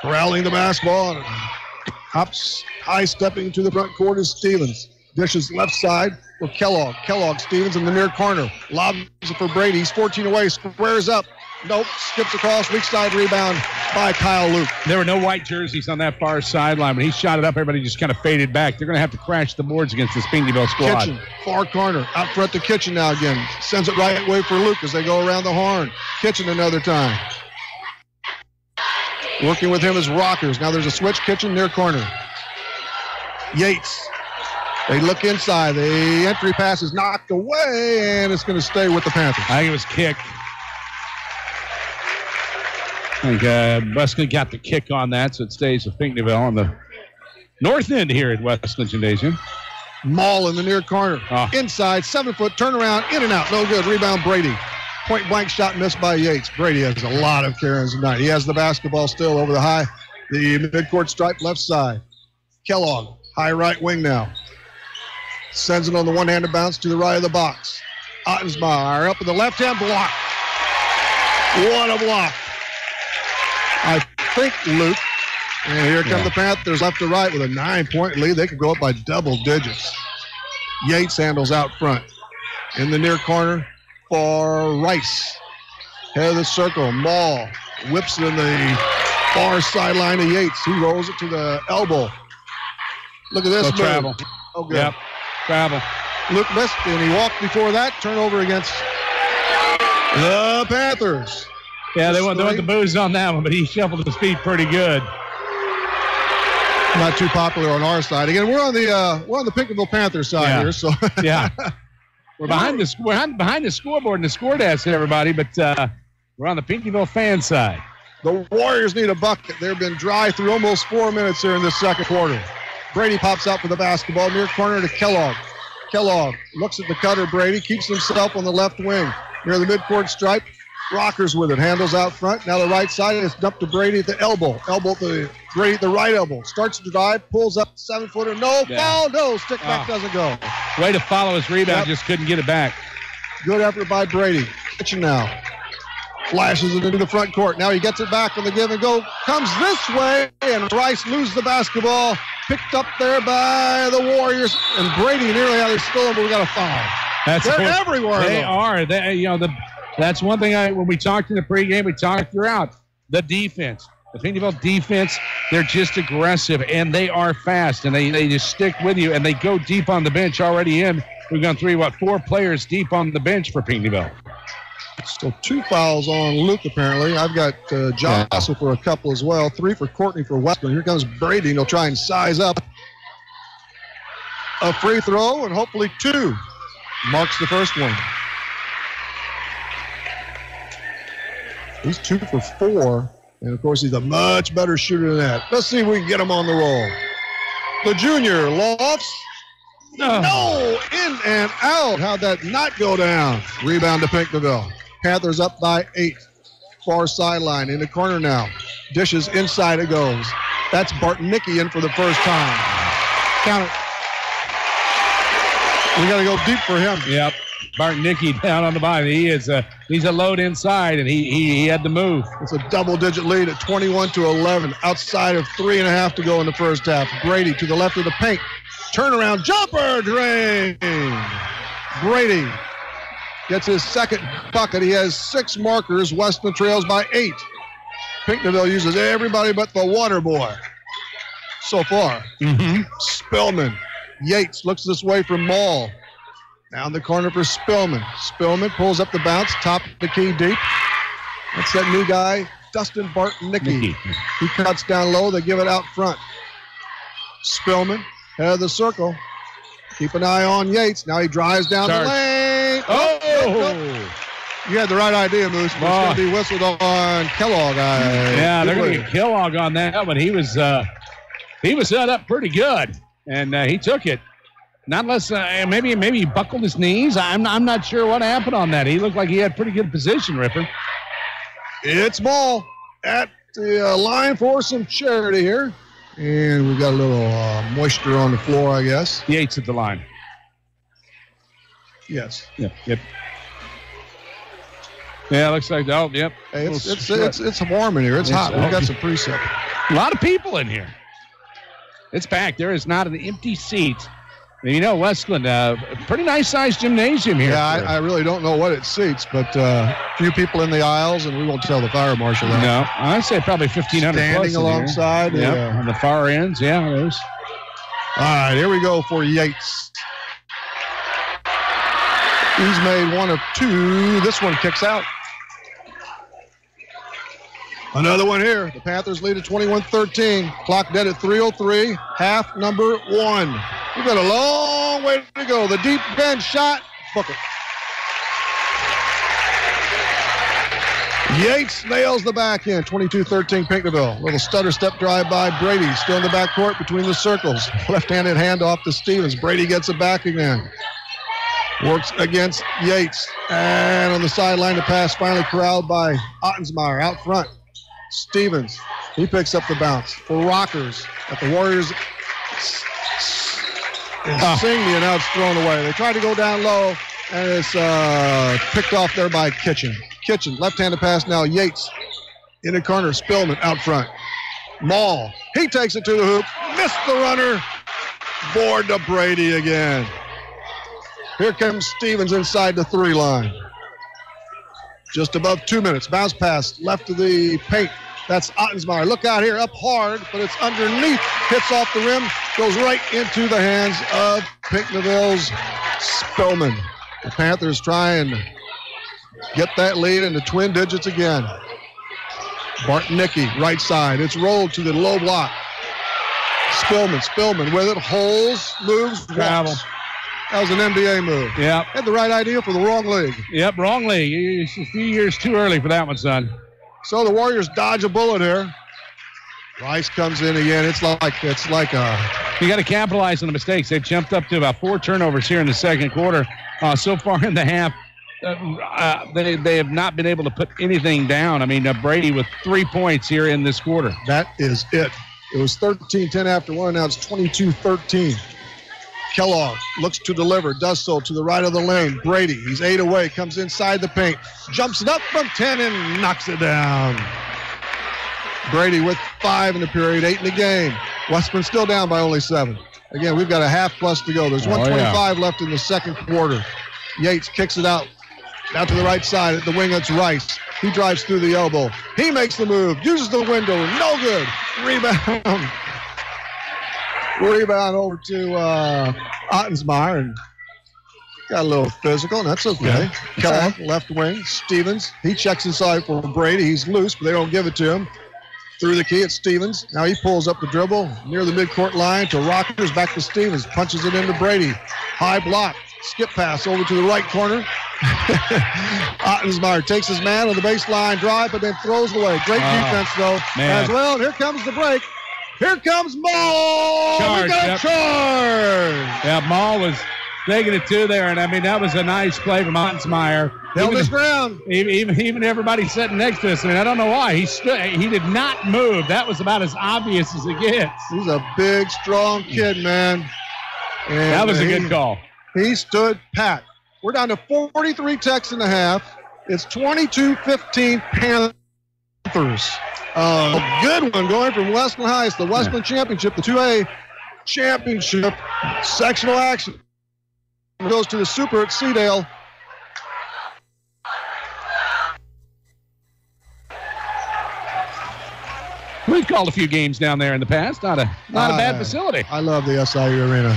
Rallying the basketball, and hops high stepping to the front court is Stevens. Dishes left side for Kellogg. Stevens in the near corner. Lobs it for Brady. He's 14 away. Squares up. Nope. Skips across. Weak side rebound by Kyle Luke. There were no white jerseys on that far sideline. When he shot it up, everybody just kind of faded back. They're going to have to crash the boards against this Pinckneyville squad. Kitchen, far corner. Out front to Kitchen now again. Sends it right way for Luke as they go around the horn. Kitchen another time. Working with him is Rockers. Now there's a switch. Kitchen near corner. Yates. They look inside. The entry pass is knocked away, and it's going to stay with the Panthers. I think it was kicked. I think WESCLIN got the kick on that, so it stays with Pinckneyville on the north end here at WESCLIN Gymnasium. Maul in the near corner. Inside, 7-foot turnaround, in and out. No good. Rebound, Brady. Point blank shot missed by Yates. Brady has a lot of carries tonight. He has the basketball still over the midcourt stripe left side. Kellogg, high right wing now. Sends it on the one-handed bounce to the right of the box. Ottensmeyer up in the left-hand block. What a block. I think Luke. And here come the Panthers left to right with a 9-point lead. They could go up by double digits. Yates handles out front. In the near corner for Rice. Head of the circle. Maul whips it in the far sideline of Yates. He rolls it to the elbow. Look at this move. Travel. Oh, good. Yep. Travel. Luke missed, and he walked before that. Turnover against the Panthers. Yeah, they want the booze on that one, but he shuffled his feet pretty good. Not too popular on our side. Again, we're on the Pinckneyville Panthers side here. So yeah, we're behind the scoreboard and the score desk, everybody. But we're on the Pinckneyville fan side. The Warriors need a bucket. They've been dry through almost 4 minutes here in this second quarter. Brady pops out for the basketball near corner to Kellogg. Kellogg looks at the cutter. Brady keeps himself on the left wing near the midcourt stripe. Rockers with it. Handles out front. Now the right side is dumped to Brady at the elbow. Elbow to Brady at the right elbow. Starts to drive. Pulls up 7-footer. No foul. No. Stick back doesn't go. Way to follow his rebound. Just couldn't get it back. Good effort by Brady. Kitchen now. Flashes it into the front court. Now he gets it back on the give and go. Comes this way. And Rice loses the basketball. Picked up there by the Warriors. And Brady nearly had it stolen, but we got a foul. They're everywhere. They are. That's one thing when we talked in the pregame, we talked throughout. The defense. The Pinckneyville defense, they're just aggressive, and they are fast, and they just stick with you, and they go deep on the bench already in. We've gone 4 players deep on the bench for Pinckneyville. So 2 fouls on Luke, apparently. I've got Joshua for a couple as well. 3 for Courtney for WESCLIN. Here comes Brady, and he'll try and size up a free throw, and hopefully 2 marks the first one. He's 2 for 4, and of course he's a much better shooter than that. Let's see if we can get him on the roll. The junior lofts. No, in and out. How'd that not go down? Rebound to Pinckneyville. Panthers up by 8. Far sideline in the corner now. Dishes inside it goes. That's Bartnicki in for the first time. Count it. We got to go deep for him. Yep. Bartnicki down on the bottom. He's a load inside, and he had to move. It's a double-digit lead at 21-11. Outside of 3.5 to go in the first half. Brady to the left of the paint. Turnaround jumper drain. Brady gets his second bucket. He has 6 markers. WESCLIN trails by 8. Pinckneyville uses everybody but the water boy so far. Spillman. Yates looks this way from Maul. Down the corner for Spillman. Spillman pulls up the bounce, top of the key deep. That's that new guy, Dustin Bartnicki. He cuts down low. They give it out front. Spillman, head of the circle. Keep an eye on Yates. Now he drives down the lane. Oh! You had the right idea, Moose. It's going to be whistled on Kellogg. Yeah, they're going to get Kellogg on that one. He was set up pretty good, and he took it. Not unless maybe he buckled his knees. I'm not sure what happened on that. He looked like he had pretty good position, Ripper. It's ball at the line for some charity here. And we've got a little moisture on the floor, I guess. Yates at the line. Yes. Yep. Yeah, looks like, yep. Hey, it's warm in here. It's hot. We've got some precip. A lot of people in here. It's packed. There is not an empty seat. You know, WESCLIN, pretty nice-sized gymnasium here. Yeah, I really don't know what it seats, but few people in the aisles, and we won't tell the fire marshal that. No, I'd say probably 1,500 standing alongside. On the far ends, there's. All right, here we go for Yates. He's made 1 of 2. This one kicks out. Another one here. The Panthers lead at 21-13. Clock dead at 3:03. Half number 1. We've got a long way to go. The deep bench shot. Book it. Yates nails the back end, 22-13 Pinckneyville. Little stutter step drive by Brady, still in the backcourt between the circles. Left-handed handoff to Stevens. Brady gets it back again. Works against Yates. And on the sideline, the pass finally corralled by Ottensmeyer out front. Stevens, he picks up the bounce for Rockers at the Warriors. Insigne, and now it's thrown away. They tried to go down low, and it's picked off there by Kitchen. Kitchen, left-handed pass now. Yates in the corner. Spillman out front. Maul, he takes it to the hoop. Missed the runner. Board to Brady again. Here comes Stevens inside the 3 line. Just above 2 minutes. Bounce pass left to the paint. That's Ottensmeyer. Look out here, up hard, but it's underneath. Hits off the rim, goes right into the hands of Pinckneyville's Spillman. The Panthers try and get that lead into twin digits again. Bartnicki, right side. It's rolled to the low block. Spillman with it. Holes, moves, travel. Walks. That was an NBA move. Yep. Had the right idea for the wrong league. Yep, wrong league. It's a few years too early for that one, son. So the Warriors dodge a bullet here. Rice comes in again. It's like a... You got to capitalize on the mistakes. They've jumped up to about 4 turnovers here in the second quarter. So far in the half, they have not been able to put anything down. I mean, Brady with 3 points here in this quarter. That is it. It was 13-10 after 1. Now it's 22-13. Kellogg looks to deliver, does so to the right of the lane. Brady, he's 8 away, comes inside the paint, jumps it up from 10 and knocks it down. Brady with 5 in the period, 8 in the game. WESCLIN still down by only 7. Again, we've got a half plus to go. There's 1:25 left in the second quarter. Yates kicks it out to the right side at the wing. It's Rice. He drives through the elbow. He makes the move, uses the window, no good. Rebound over to Ottensmeyer, and got a little physical, and that's okay. Yeah. Kellogg, left wing. Stevens, he checks inside for Brady. He's loose, but they don't give it to him. Through the key, it's Stevens. Now he pulls up the dribble near the midcourt line to Rockers, back to Stevens. Punches it into Brady. High block. Skip pass over to the right corner. Ottensmeyer takes his man on the baseline drive, but then throws it away. Great defense, though, as well. And here comes the break. Here comes Maul. We got a charge. Yeah, Maul was taking it to there, and I mean that was a nice play from Ottensmeyer. Held his ground. Even everybody sitting next to us. I mean, I don't know why he stood. He did not move. That was about as obvious as it gets. He's a big, strong kid, man. And that was a good call. He stood pat. We're down to 43 techs in the half. It's 22-15 Panthers. A good one going from WESCLIN High. It's the WESCLIN Championship, the 2A Championship. Sectional action. It goes to the Super at Seedale. We've called a few games down there in the past. Not a bad facility. I love the SIU Arena.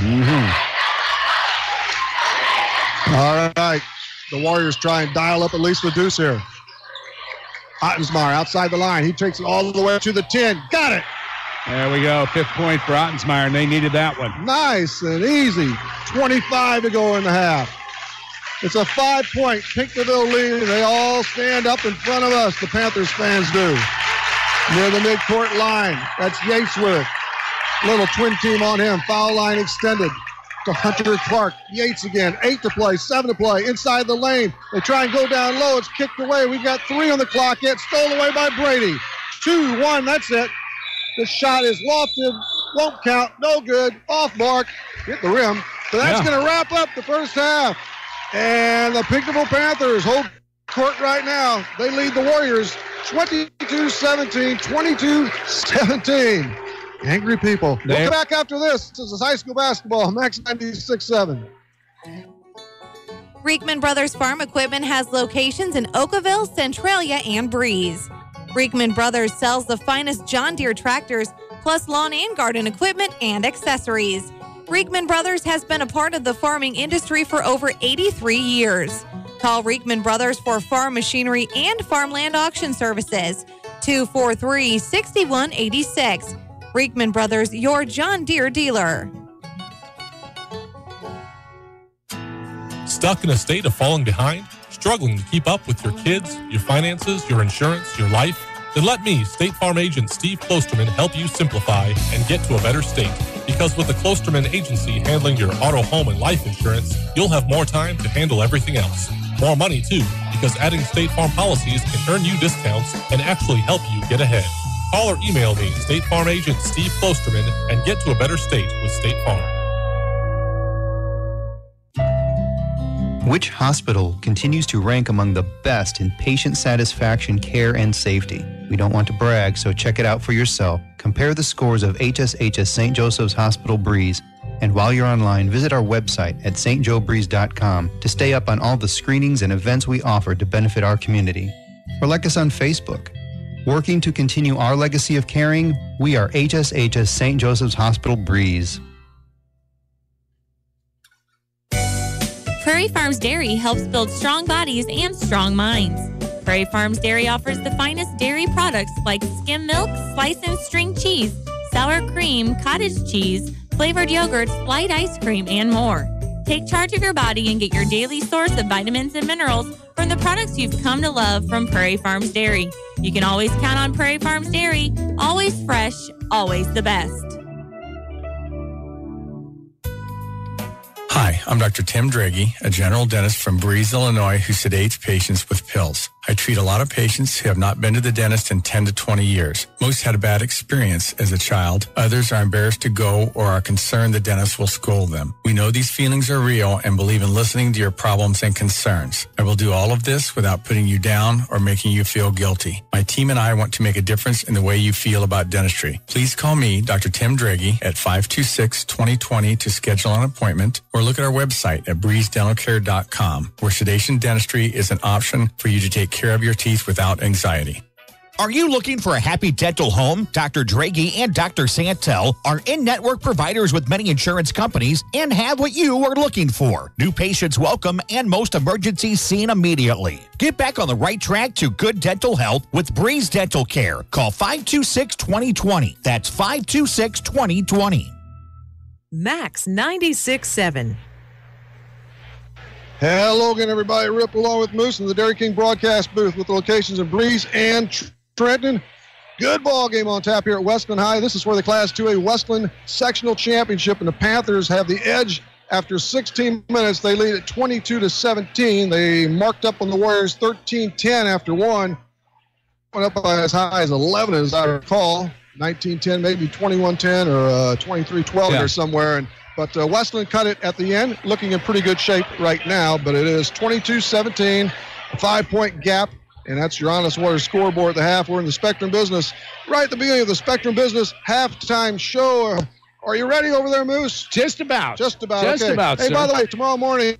All right. The Warriors try and dial up at least the deuce here. Ottensmeyer outside the line. He takes it all the way to the 10. Got it. There we go. 5th point for Ottensmeyer, and they needed that one. Nice and easy. 25 to go in the half. It's a 5-point Pinckneyville lead. They all stand up in front of us. The Panthers fans do. Near the midcourt line. That's Yates with it. Little twin team on him. Foul line extended to Hunter Clark. Yates again. 8 to play, 7 to play. Inside the lane. They try and go down low. It's kicked away. We've got 3 on the clock yet. Stolen away by Brady. 2-1. That's it. The shot is lofted. Won't count. No good. Off mark. Hit the rim. So that's going to wrap up the first half. And the Pinckneyville Panthers hold court right now. They lead the Warriors 22-17, 22-17. Angry people. We'll come back after this. This is high school basketball. Max 96.7. Reekman Brothers Farm Equipment has locations in Oakville, Centralia, and Breeze. Reekman Brothers sells the finest John Deere tractors, plus lawn and garden equipment and accessories. Reekman Brothers has been a part of the farming industry for over 83 years. Call Reekman Brothers for farm machinery and farmland auction services. 243-6186. Reekman Brothers, your John Deere dealer. Stuck in a state of falling behind? Struggling to keep up with your kids, your finances, your insurance, your life? Then let me, State Farm agent Steve Klosterman, help you simplify and get to a better state. Because with the Klosterman Agency handling your auto, home, and life insurance, you'll have more time to handle everything else. More money, too, because adding State Farm policies can earn you discounts and actually help you get ahead. Call or email me, State Farm agent Steve Klosterman, and get to a better state with State Farm. Which hospital continues to rank among the best in patient satisfaction, care, and safety? We don't want to brag, so check it out for yourself. Compare the scores of HSHS St. Joseph's Hospital Breeze. And while you're online, visit our website at stjoebreeze.com to stay up on all the screenings and events we offer to benefit our community. Or like us on Facebook. Working to continue our legacy of caring, we are HSHS St. Joseph's Hospital Breeze. Prairie Farms Dairy helps build strong bodies and strong minds. Prairie Farms Dairy offers the finest dairy products like skim milk, slice and string cheese, sour cream, cottage cheese, flavored yogurts, light ice cream, and more. Take charge of your body and get your daily source of vitamins and minerals from the products you've come to love from Prairie Farms Dairy. You can always count on Prairie Farms Dairy, always fresh, always the best. Hi, I'm Dr. Tim Draghi, a general dentist from Breeze, Illinois, who sedates patients with pills. I treat a lot of patients who have not been to the dentist in 10 to 20 years. Most had a bad experience as a child. Others are embarrassed to go or are concerned the dentist will scold them. We know these feelings are real and believe in listening to your problems and concerns. I will do all of this without putting you down or making you feel guilty. My team and I want to make a difference in the way you feel about dentistry. Please call me, Dr. Tim Draghi, at 526-2020 to schedule an appointment, or look at our website at breezedentalcare.com, where sedation dentistry is an option for you to take care of your teeth without anxiety. Are you looking for a happy dental home? Dr. Draghi and Dr. Santel are in-network providers with many insurance companies and have what you are looking for. New patients welcome and most emergencies seen immediately. Get back on the right track to good dental health with Breeze Dental Care. Call 526-2020. That's 526-2020. Max 96.7. Hello again, everybody. Rip along with Moose in the Dairy King broadcast booth with the locations of Breeze and Trenton. Good ball game on tap here at WESCLIN High. This is for the Class 2A WESCLIN Sectional Championship, and the Panthers have the edge after 16 minutes. They lead at 22-17. They marked up on the Warriors 13-10 after one. Went up by as high as 11, as I recall. 19-10, maybe 21-10 or 23-12 or somewhere. But WESCLIN cut it at the end, looking in pretty good shape right now. But it is 22-17, a 5-point gap, and that's your Honest Water scoreboard at the half. We're in the Spectrum Business, right at the beginning of the Spectrum Business halftime show. Are you ready over there, Moose? Just about. Just about. Just okay. about, Hey, sir. by the way, tomorrow morning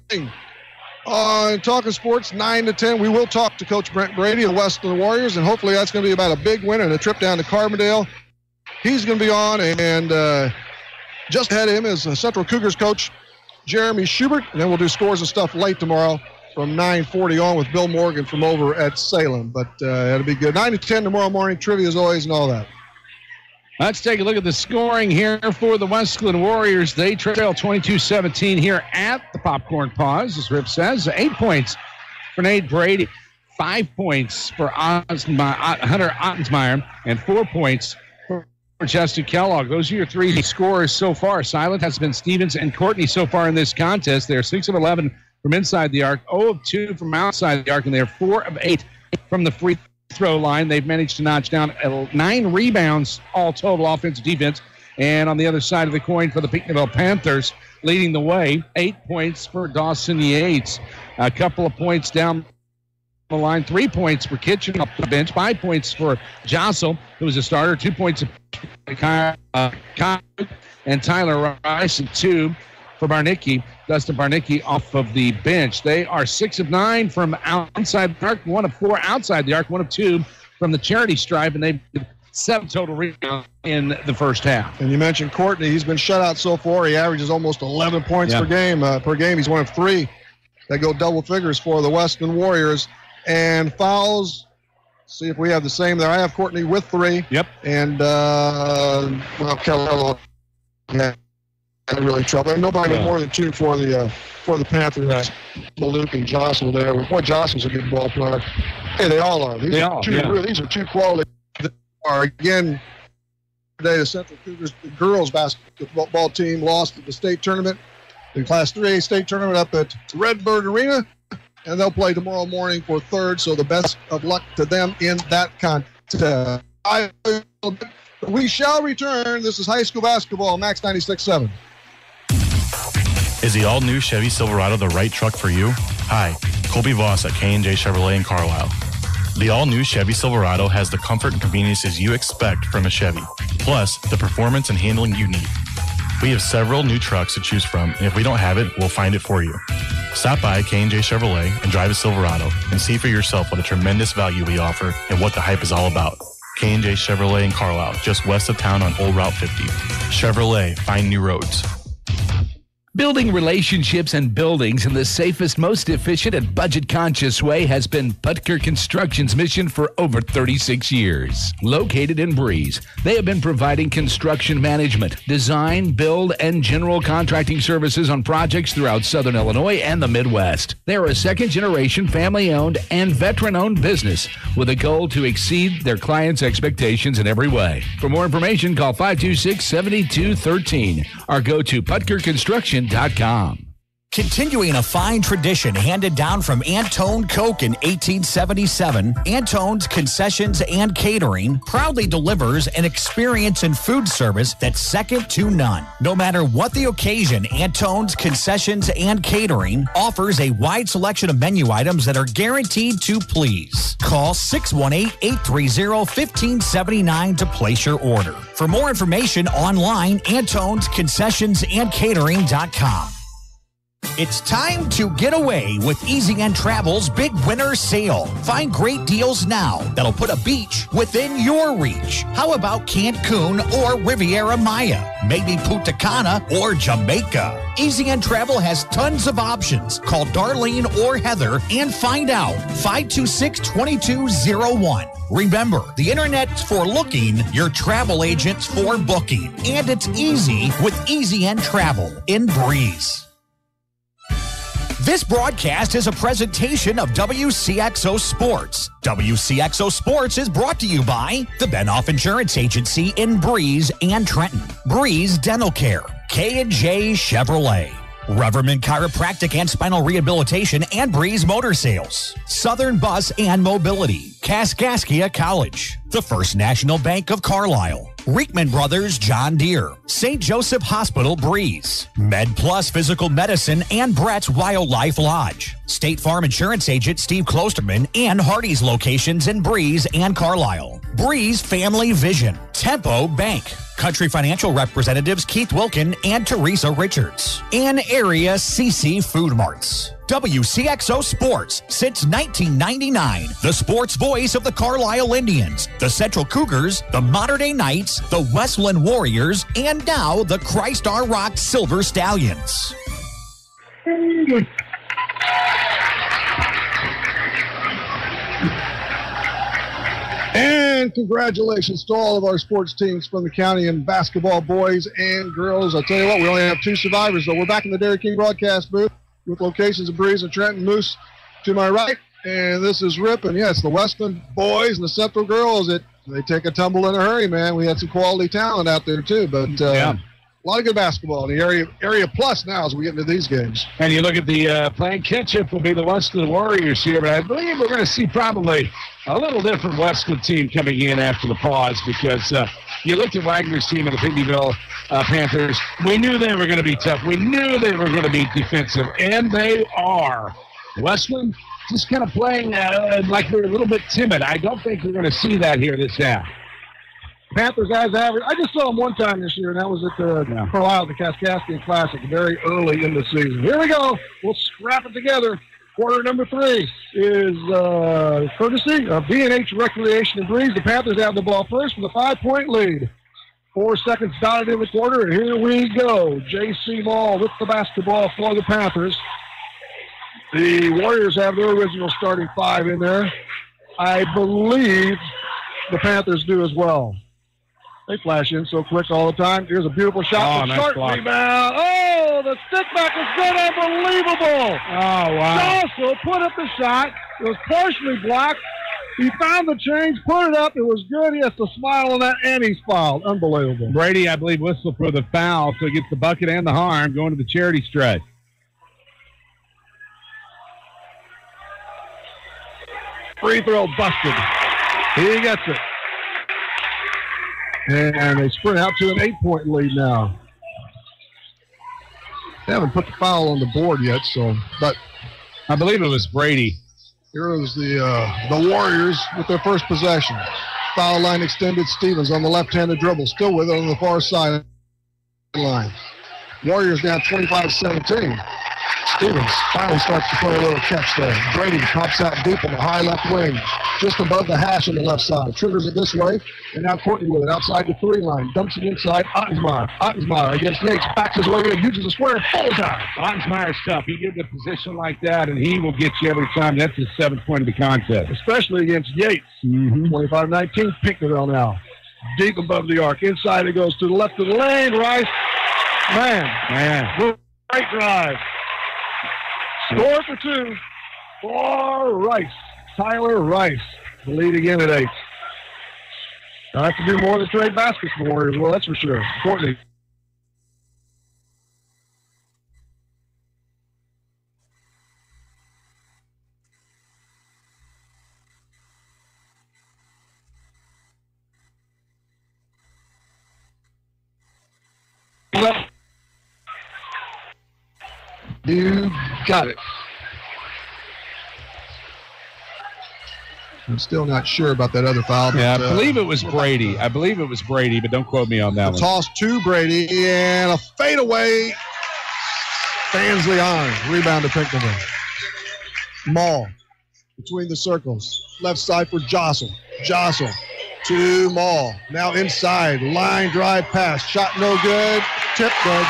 on Talking Sports, 9 to 10, we will talk to Coach Brent Brady of WESCLIN Warriors, and hopefully that's going to be about a big win and a trip down to Carbondale. He's going to be on, and just ahead of him is Central Cougars coach Jeremy Schubert, and then we'll do scores and stuff late tomorrow from 9:40 on with Bill Morgan from over at Salem. But it'll be good. 9 to 10 tomorrow morning, trivia as always and all that. Let's take a look at the scoring here for the WESCLIN Warriors. They trail 22-17 here at the Popcorn Pause, as Rip says. 8 points for Nate Brady, 5 points for Hunter Ottensmeyer, and 4 points for Justin Kellogg. Those are your three scorers so far. Silent has been Stevens and Courtney so far in this contest. They're 6 of 11 from inside the arc, 0 of 2 from outside the arc, and they're 4 of 8 from the free throw line. They've managed to notch down 9 rebounds all total, offense, defense. And on the other side of the coin for the Pinckneyville Panthers, leading the way, 8 points for Dawson Yates. A couple of points down the line, 3 points for Kitchen up the bench, 5 points for Jossel, who was a starter, 2 points for Kyle and Tyler Rice, and 2 for Barnicki, Dustin Barnicki off of the bench. They are 6 of 9 from outside the arc, 1 of 4 outside the arc, 1 of 2 from the charity stripe, and they've 7 total rebounds in the first half. And you mentioned Courtney. He's been shut out so far. He averages almost 11 points per game. He's 1 of 3 that go double figures for the WESCLIN Warriors. And fouls, see if we have the same there. I have Courtney with 3. Yep. And, Kellogg in really trouble. And nobody with more than 2 for the Panthers. Right. Luke and Jocelyn there. Boy, Jocelyn's a good ball player. Hey, they all are. These are 2 quality. Again, today the Central Cougars, the girls basketball team, lost at the state tournament, the Class 3A state tournament up at Redbird Arena, and they'll play tomorrow morning for 3rd. So the best of luck to them in that contest. We shall return. This is high school basketball, Max 96.7. Is the all-new Chevy Silverado the right truck for you? Hi, Colby Voss at K&J Chevrolet in Carlisle. The all-new Chevy Silverado has the comfort and conveniences you expect from a Chevy, plus the performance and handling you need. We have several new trucks to choose from, and if we don't have it, we'll find it for you. Stop by K&J Chevrolet and drive a Silverado and see for yourself what a tremendous value we offer and what the hype is all about. K&J Chevrolet in Carlisle, just west of town on Old Route 50. Chevrolet, find new roads. Building relationships and buildings in the safest, most efficient, and budget-conscious way has been Putker Construction's mission for over 36 years. Located in Breeze, they have been providing construction management, design, build, and general contracting services on projects throughout Southern Illinois and the Midwest. They are a second-generation, family-owned, and veteran-owned business with a goal to exceed their clients' expectations in every way. For more information, call 526-7213 or go to PutkerConstruction.com. Continuing a fine tradition handed down from Antone Coke in 1877, Antone's Concessions and Catering proudly delivers an experience in food service that's second to none. No matter what the occasion, Antone's Concessions and Catering offers a wide selection of menu items that are guaranteed to please. Call 618-830-1579 to place your order. For more information online, Antone'sConcessionsandCatering.com. It's time to get away with Easy End Travel's Big Winter Sale. Find great deals now that'll put a beach within your reach. How about Cancun or Riviera Maya? Maybe Punta Cana or Jamaica? Easy End Travel has tons of options. Call Darlene or Heather and find out. 526-2201. Remember, the internet's for looking, your travel agent's for booking. And it's easy with Easy End Travel in Breeze. This broadcast is a presentation of WCXO Sports. WCXO Sports is brought to you by the Benoff Insurance Agency in Breeze and Trenton, Breeze Dental Care, K&J Chevrolet, Reverman Chiropractic and Spinal Rehabilitation and Breeze Motor Sales, Southern Bus and Mobility, Kaskaskia College, the First National Bank of Carlisle, Reekman Brothers John Deere, St. Joseph Hospital Breeze, Med Plus Physical Medicine and Brett's Wildlife Lodge, State Farm Insurance Agent Steve Klosterman and Hardy's locations in Breeze and Carlisle, Breeze Family Vision, Tempo Bank, Country Financial Representatives Keith Wilkin and Teresa Richards, and Area CC Food Marts. WCXO Sports since 1999. The sports voice of the Carlisle Indians, the Central Cougars, the Modern Day Knights, the WESCLIN Warriors, and now the Christ Our Rock Silver Stallions. And congratulations to all of our sports teams from the county in basketball, boys and girls. I'll tell you what, we only have 2 survivors, though. We're back in the Dairy King broadcast booth with locations in Breeze and Trenton. Moose to my right, and this is Rip. And yes, the Westland boys and the Central girls, they take a tumble in a hurry, man. We had some quality talent out there too, but a lot of good basketball in the area plus now as we get into these games. And you look at the playing catch-up will be the Westland Warriors here, but I believe we're going to see probably a little different Westland team coming in after the pause, because you looked at Wagner's team and the Pickneyville Panthers. We knew they were going to be tough. We knew they were going to be defensive, and they are. Westland just kind of playing like they're a little bit timid. I don't think we're going to see that here this half. Panthers guys average. I just saw them one time this year, and that was at the Carlisle, the Kaskaskia Classic, very early in the season. Here we go. We'll scrap it together. Quarter number 3 is courtesy of B&H Recreation in Breeze. The Panthers have the ball first with a 5-point lead. 4 seconds dotted in the quarter, and here we go. J.C. Mall with the basketball for the Panthers. The Warriors have their original starting 5 in there. I believe the Panthers do as well. They flash in so quick all the time. Here's a beautiful shot. Nice Short block. rebound. Oh, the stick back is good. Unbelievable. Oh, wow. Jossel put up the shot. It was partially blocked. He found the change, put it up. It was good. He has to smile on that, and he's fouled. Unbelievable. Brady, I believe, whistled for the foul, so he gets the bucket and the harm going to the charity stripe. Free throw busted. He gets it. And they sprint out to an 8-point lead now. They haven't put the foul on the board yet, but I believe it was Brady. Here is the Warriors with their first possession. Foul line extended. Stevens on the left-handed dribble, still with it on the far side line. Warriors down 25-17. Stevens finally starts to play a little catch there. Brady pops out deep on the high left wing, just above the hash on the left side. Triggers it this way, and now Courtney with it outside the 3 line. Dumps it inside. Ottensmeyer against Yates. Backs his way in, uses the square full time. Ottensmeyer's tough. He gives a position like that, and he will get you every time. That's his 7th point of the contest. Especially against Yates. 25-19, Pickneyville now. Deep above the arc. Inside it goes to the left of the lane. Rice. Man. Great drive. Score for 2 for Rice. Tyler Rice. The lead again at 8. Now have to do more than trade baskets for the Warriors. Well, that's for sure. Courtney. You got it. I'm still not sure about that other foul. Yeah, I believe it was Brady. But don't quote me on that one. Toss to Brady, and a fadeaway. Fans the iron. Rebound to Pickneyville. Maul between the circles. Left side for Jossel. Jossel to Maul. Now inside. Line drive pass. Shot no good. Tip good.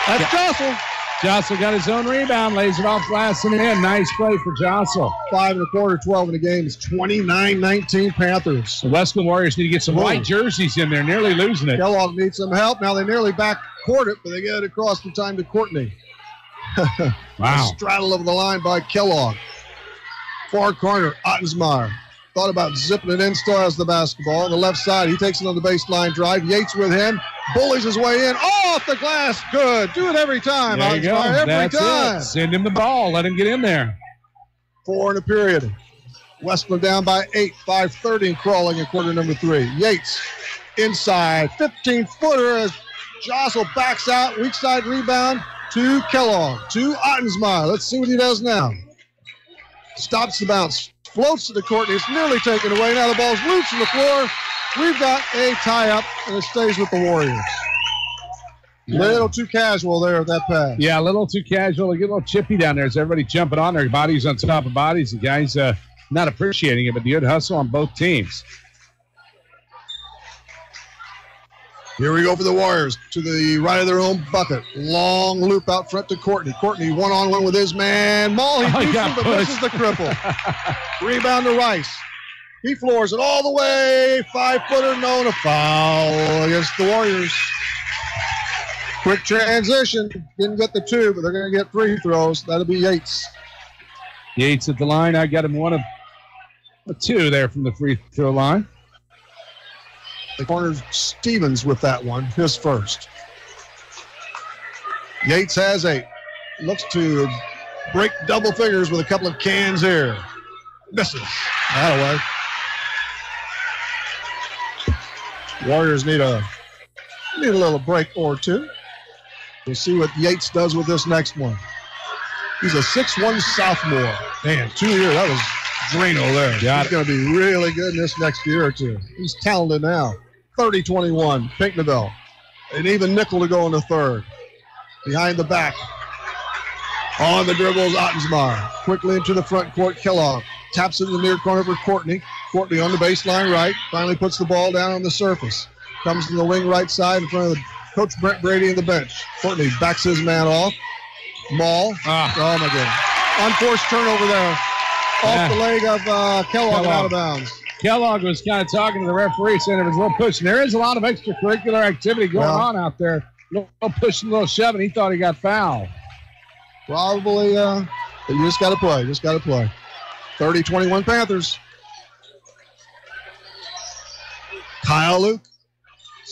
That's Jossel. Jossel got his own rebound, lays it off glass and in. Nice play for Jossel. 5 1/4, 12 in the game. It's 29-19 Panthers. The WESCLIN Warriors need to get some white jerseys in there, nearly losing it. Kellogg needs some help. Now they nearly backcourt it, but they get it across in time to Courtney. Wow. Straddle of the line by Kellogg. Far corner, Ottensmeyer. Thought about zipping it in, still has the basketball. On the left side, he takes it on the baseline drive. Yates with him. Bullies his way in. Off the glass. Good. Do it every time. There you go. Every time. Send him the ball. Let him get in there. 4 in a period. WESCLIN down by 8. 5:30 and crawling in quarter number 3. Yates inside. 15-footer as Jossel backs out. Weak side rebound to Kellogg. To Ottensmeyer. Let's see what he does now. Stops the bounce. Floats to the court, and it's nearly taken away. Now the ball's loose on the floor. We've got a tie-up, and it stays with the Warriors. Little too casual there at that pass. Yeah, a little too casual. They get a little chippy down there as everybody jumping on their bodies on top of bodies. The guys not appreciating it, but the good hustle on both teams. Here we go for the Warriors to the right of their own bucket. Long loop out front to Courtney. Courtney one-on-one with his man. Maul, he beats him, but misses the cripple. Rebound to Rice. He floors it all the way. 5-footer, no, and a foul against the Warriors. Quick transition. Didn't get the 2, but they're going to get free throws. That'll be Yates. Yates at the line. I got him 1 of 2 there from the free throw line. They cornered Stevens with that one, his first. Yates has 8. Looks to break double figures with a couple of cans here. Misses. That away. Warriors need a little break or 2. We'll see what Yates does with this next one. He's a 6'1 sophomore. Man, 2 years. That was Drano there. He's going to be really good in this next year or 2. He's talented now. 30-21, Pickneyville. An even nickel to go in the third. Behind the back. On the dribbles, Ottensmeyer. Quickly into the front court, Kellogg. Taps it in the near corner for Courtney. Courtney on the baseline right. Finally puts the ball down on the surface. Comes to the wing right side in front of Coach Brent Brady and the bench. Courtney backs his man off. Maul. Oh, my goodness. Unforced turnover there. Off the leg of Kellogg and out of bounds. Kellogg was kind of talking to the referee, saying there was a little push. And there is a lot of extracurricular activity going on out there. A little pushing, a little shoving. He thought he got fouled. Probably, you just got to play. 30-21 Panthers. Kyle Luke,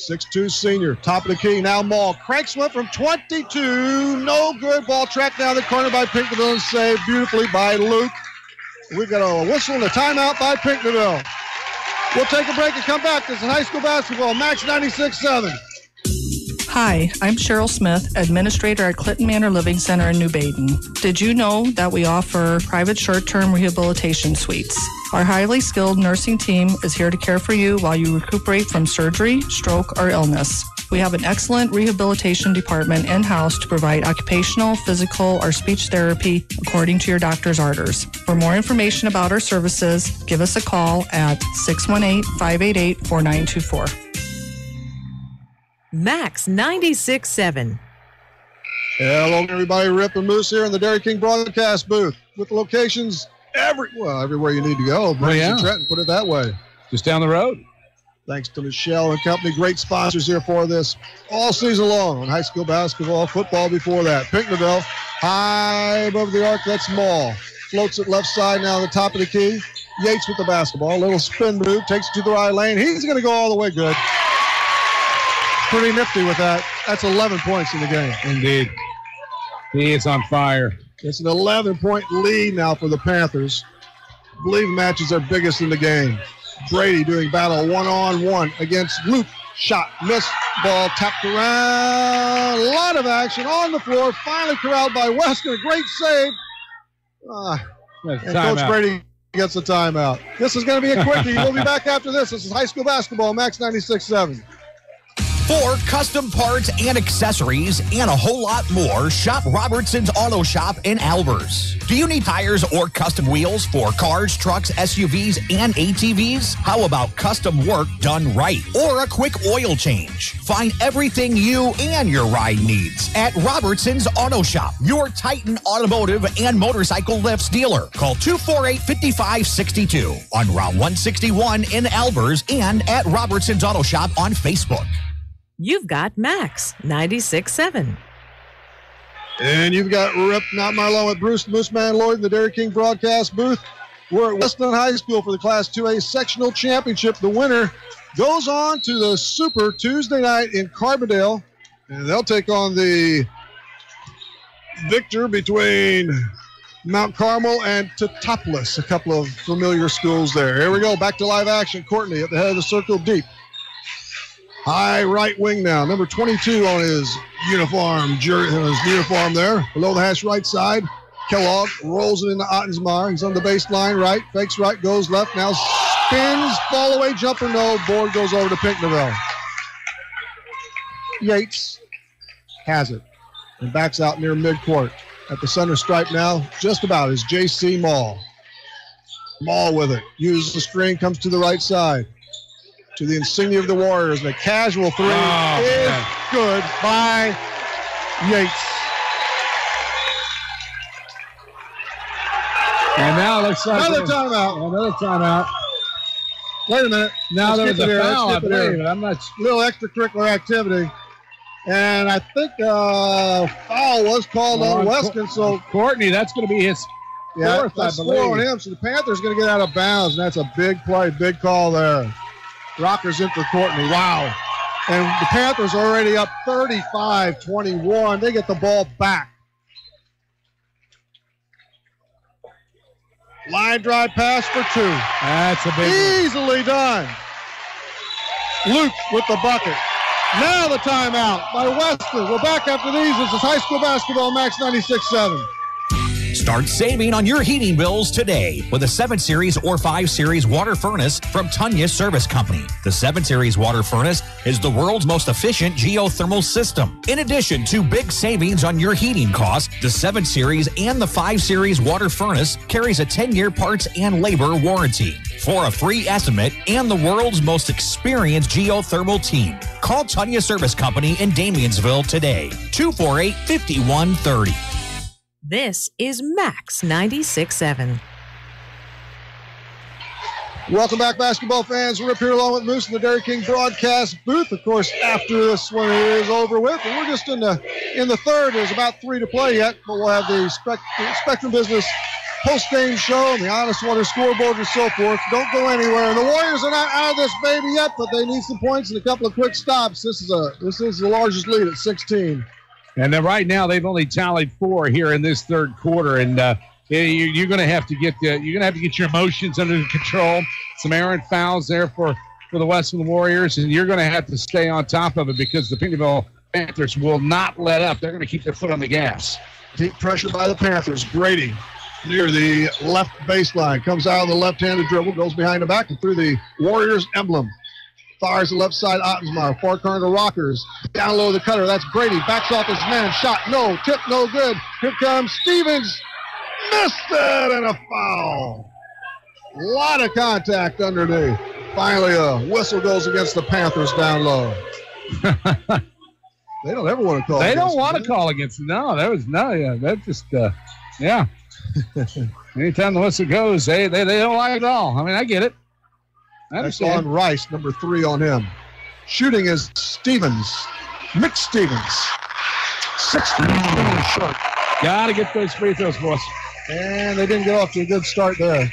6'2" senior, top of the key. Now Maul cranks one from 22. No good. Ball tracked down the corner by Pinckneyville and saved beautifully by Luke. We've got a whistle and a timeout by Pinckneyville. We'll take a break and come back. This is high school basketball, Max 96.7. Hi, I'm Cheryl Smith, Administrator at Clinton Manor Living Center in New Baden. Did you know that we offer private short-term rehabilitation suites? Our highly skilled nursing team is here to care for you while you recuperate from surgery, stroke, or illness. We have an excellent rehabilitation department in-house to provide occupational, physical, or speech therapy according to your doctor's orders. For more information about our services, give us a call at 618-588-4924. Max 96.7. Hello, everybody. Rip and Moose here in the Dairy King broadcast booth with locations everywhere you need to go. Breeze and Trenton, put it that way. Just down the road. Thanks to Michelle and company. Great sponsors here for this all season long on high school basketball, football before that. Pinckneyville, high above the arc. That's Maul. Floats it left side now, the top of the key. Yates with the basketball. A little spin move. Takes it to the right lane. He's going to go all the way good. Pretty nifty with that. That's 11 points in the game. Indeed. He is on fire. It's an 11-point lead now for the Panthers. I believe the match is their biggest in the game. Brady doing battle one-on-one against Luke. Shot, missed, ball tapped around. A lot of action on the floor. Finally corralled by WESCLIN. Great save. And Coach Brady gets the timeout. This is going to be a quickie. We'll be back after this. This is high school basketball, Max 96.7. For custom parts and accessories and a whole lot more, shop Robertson's Auto Shop in Albers. Do you need tires or custom wheels for cars, trucks, SUVs, and ATVs? How about custom work done right or a quick oil change? Find everything you and your ride needs at Robertson's Auto Shop, your Titan automotive and motorcycle lifts dealer. Call 248-5562 on Route 161 in Albers and at Robertson's Auto Shop on Facebook. You've got Max 96.7. And you've got Rip, not Marlon, with Bruce Mooseman Lloyd in the Dairy King broadcast booth. We're at WESCLIN High School for the Class 2A sectional championship. The winner goes on to the Super Tuesday night in Carbondale, and they'll take on the victor between Mount Carmel and Teutopolis, a couple of familiar schools there. Here we go, back to live action. Courtney at the head of the circle, deep. High right wing now, number 22 on his uniform there. Below the hash right side, Kellogg rolls it into Ottensmeyer. He's on the baseline right, fakes right, goes left, now spins, fall away, jumper, no. Board goes over to Pinckneyville. Yates has it and backs out near midcourt. At the center stripe now, just about, is J.C. Maul. Maul with it, uses the screen, comes to the right side. To the insignia of the Warriors, and a casual three is good by Yates. And now it looks like another timeout. Wait a minute. Now there was a foul, I believe. I'm not little extracurricular activity. And I think foul was called on WESCLIN. So Courtney, that's going to be his fourth, that's I believe. 4 on him. So the Panthers going to get out of bounds, and that's a big play, big call there. Rockers in for Courtney. Wow. And the Panthers are already up 35-21. They get the ball back. Line drive pass for 2. That's a big one. Easily done. Luke with the bucket. Now the timeout by WESCLIN. We're back after these. This is high school basketball, Max 96.7. Start saving on your heating bills today with a 7 Series or 5 Series water furnace from Tunya Service Company. The 7 Series water furnace is the world's most efficient geothermal system. In addition to big savings on your heating costs, the 7 Series and the 5 Series water furnace carries a 10-year parts and labor warranty. For a free estimate and the world's most experienced geothermal team, call Tunya Service Company in Damiansville today, 248-5130. This is Max 96.7. Welcome back, basketball fans. We're up here along with Moose in the Dairy King broadcast booth. Of course, after this one is over with, and we're just in the third. There's about 3 to play yet, but we'll have the Spectrum Business post-game show and the Honest Water scoreboard and so forth. Don't go anywhere. And the Warriors are not out of this baby yet, but they need some points and a couple of quick stops. This is the largest lead at 16. And then right now they've only tallied 4 here in this third quarter, and you're going to have to get your emotions under control. Some errant fouls there for the WESCLIN Warriors, and you're going to have to stay on top of it because the Pinckneyville Panthers will not let up. They're going to keep their foot on the gas. Deep pressure by the Panthers. Brady near the left baseline. Comes out of the left-handed dribble, goes behind the back and through the Warriors emblem. Fires the left side, Ottensmeyer. Far corner to Rockers. Down low the cutter. That's Brady. Backs off his man. Shot, no. Tip, no good. Here comes Stevens. Missed it and a foul. A lot of contact underneath. Finally, a whistle goes against the Panthers down low. They don't ever want to call. They don't want to call against them. No, there was no. Yeah, that's just yeah. Anytime the whistle goes, they don't like it at all. I mean, I get it. That's on Rice, number 3 on him. Shooting is Stevens. Mick Stevens. 16 short. Got to get those free throws, boys. And they didn't get off to a good start there.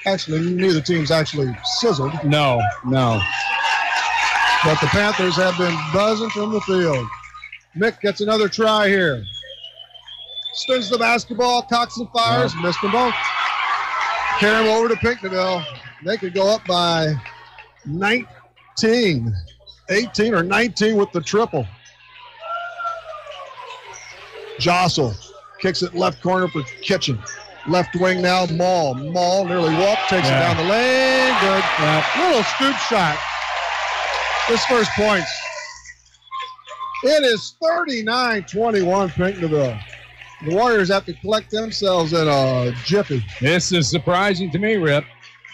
Actually, neither team's actually sizzled. No. But the Panthers have been buzzing from the field. Mick gets another try here. Spins the basketball, cocks and fires, missed them both. Carry them over to Pinckneyville. They could go up by 19, 18 or 19 with the triple. Jostle kicks it left corner for Kitchen. Left wing now, Maul. Maul nearly walked, takes it down the lane. Good. Little scoop shot. His first points. It is 39-21 Pinckneyville. The Warriors have to collect themselves in a jiffy. This is surprising to me, Rip.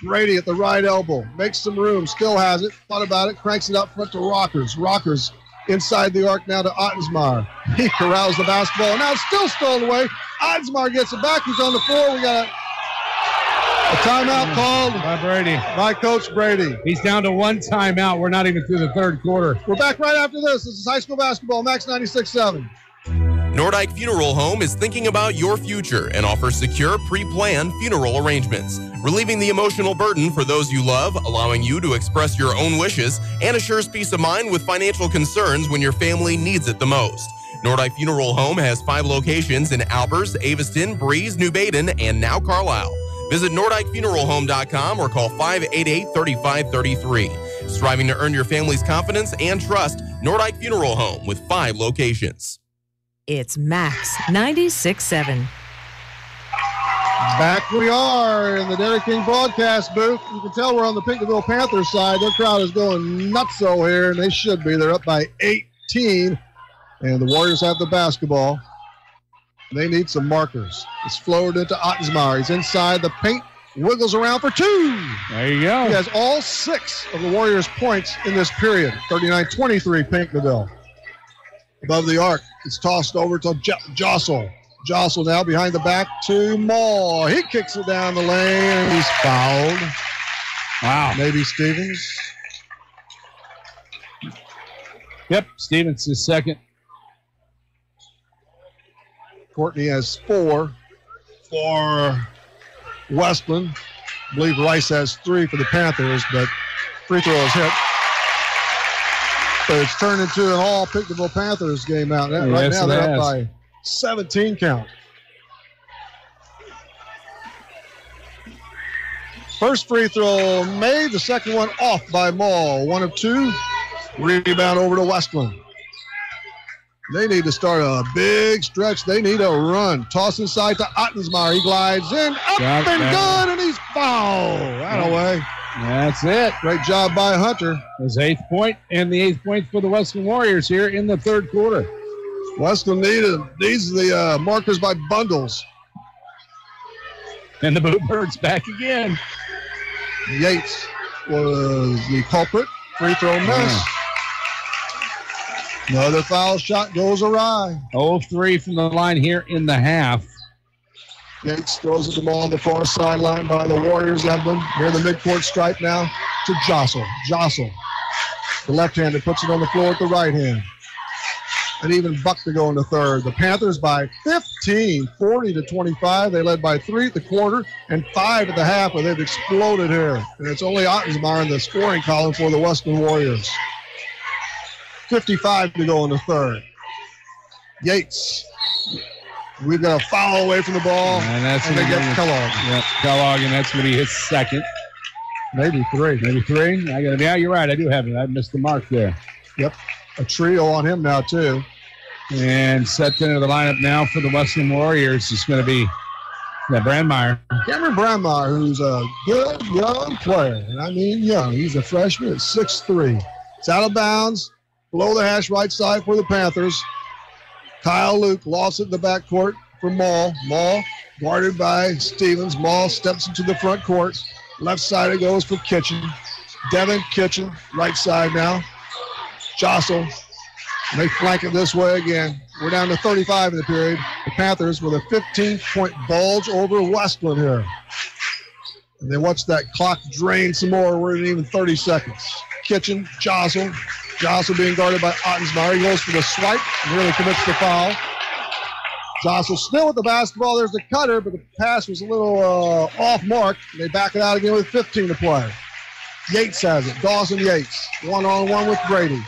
Brady at the right elbow. Makes some room. Still has it. Thought about it. Cranks it up front to Rockers. Rockers inside the arc now to Ottensmeyer. He corrals the basketball. Now it's still stolen away. Ottensmeyer gets it back. He's on the floor. We got a timeout called by Brady. By Coach Brady. He's down to 1 timeout. We're not even through the third quarter. We're back right after this. This is high school basketball. Max 96.7. Nordyke Funeral Home is thinking about your future and offers secure, pre-planned funeral arrangements, relieving the emotional burden for those you love, allowing you to express your own wishes, and assures peace of mind with financial concerns when your family needs it the most. Nordyke Funeral Home has 5 locations in Albers, Aviston, Breeze, New Baden, and now Carlisle. Visit NordikeFuneralHome.com or call 588-3533. Striving to earn your family's confidence and trust, Nordyke Funeral Home with 5 locations. It's Max 96.7. Back we are in the Dairy King broadcast booth. You can tell we're on the Pinckneyville Panthers side. Their crowd is going nutso here, and they should be. They're up by 18, and the Warriors have the basketball. They need some markers. It's flowed into Ottensmeyer. He's inside the paint, wiggles around for 2. There you go. He has all 6 of the Warriors' points in this period. 39-23 Pinckneyville. Above the arc, it's tossed over to Jostle. Jostle now behind the back to Maul. He kicks it down the lane, and he's fouled. Wow. Maybe Stevens. Yep, Stevens is second. Courtney has 4 for WESCLIN. I believe Rice has 3 for the Panthers, but free throw is hit. But it's turned into an all Pinckneyville Panthers game out. Right now they're up by 17 count. First free throw made, the second one off by Maul. 1 of 2. Rebound over to WESCLIN. They need to start a big stretch. They need a run. Toss inside to Ottensmeyer. He glides in, up and good, and he's fouled. Right away. That's it. Great job by Hunter. His 8th point and the 8th point for the WESCLIN Warriors here in the third quarter. WESCLIN needs the markers by bundles. And the Bluebirds back again. Yates was the culprit. Free throw miss. Another foul shot goes awry. 0-3 from the line here in the half. Yates throws the ball on the far sideline by the Warriors. Evelyn near the midcourt stripe now to Jostle. Jostle, the left-hander, puts it on the floor with the right hand. And even Buck to go in the third. The Panthers by 15, 40-25. They led by 3 at the quarter and 5 at the half, but they've exploded here. And it's only Ottensmeyer in the scoring column for the WESCLIN Warriors. 55 to go in the third. Yates. We've got a foul away from the ball, and they get Kellogg. Yep, Kellogg, and that's when he hits second. Maybe 3. Maybe 3? Yeah, you're right. I do have it. I missed the mark there. Yep. A trio on him now, too. And set into the lineup now for the WESCLIN Warriors is going to be Brandmeier. Cameron Brandmeier, who's a good young player. And I mean young. He's a freshman at 6'3". It's out of bounds. Below the hash right side for the Panthers. Kyle Luke lost it in the backcourt for Maul. Maul guarded by Stevens. Maul steps into the front court. Left side it goes for Kitchen. Devin Kitchen, right side now. Jostle. They flank it this way again. We're down to 35 in the period. The Panthers with a 15-point bulge over WESCLIN here. And they watch that clock drain some more. We're in even 30 seconds. Kitchen, Jostle. Jostle being guarded by Ottensmeyer. He goes for the swipe and really commits the foul. Jostle still with the basketball. There's the cutter, but the pass was a little off mark. And they back it out again with 15 to play. Yates has it. Dawson Yates. One-on-one with Brady.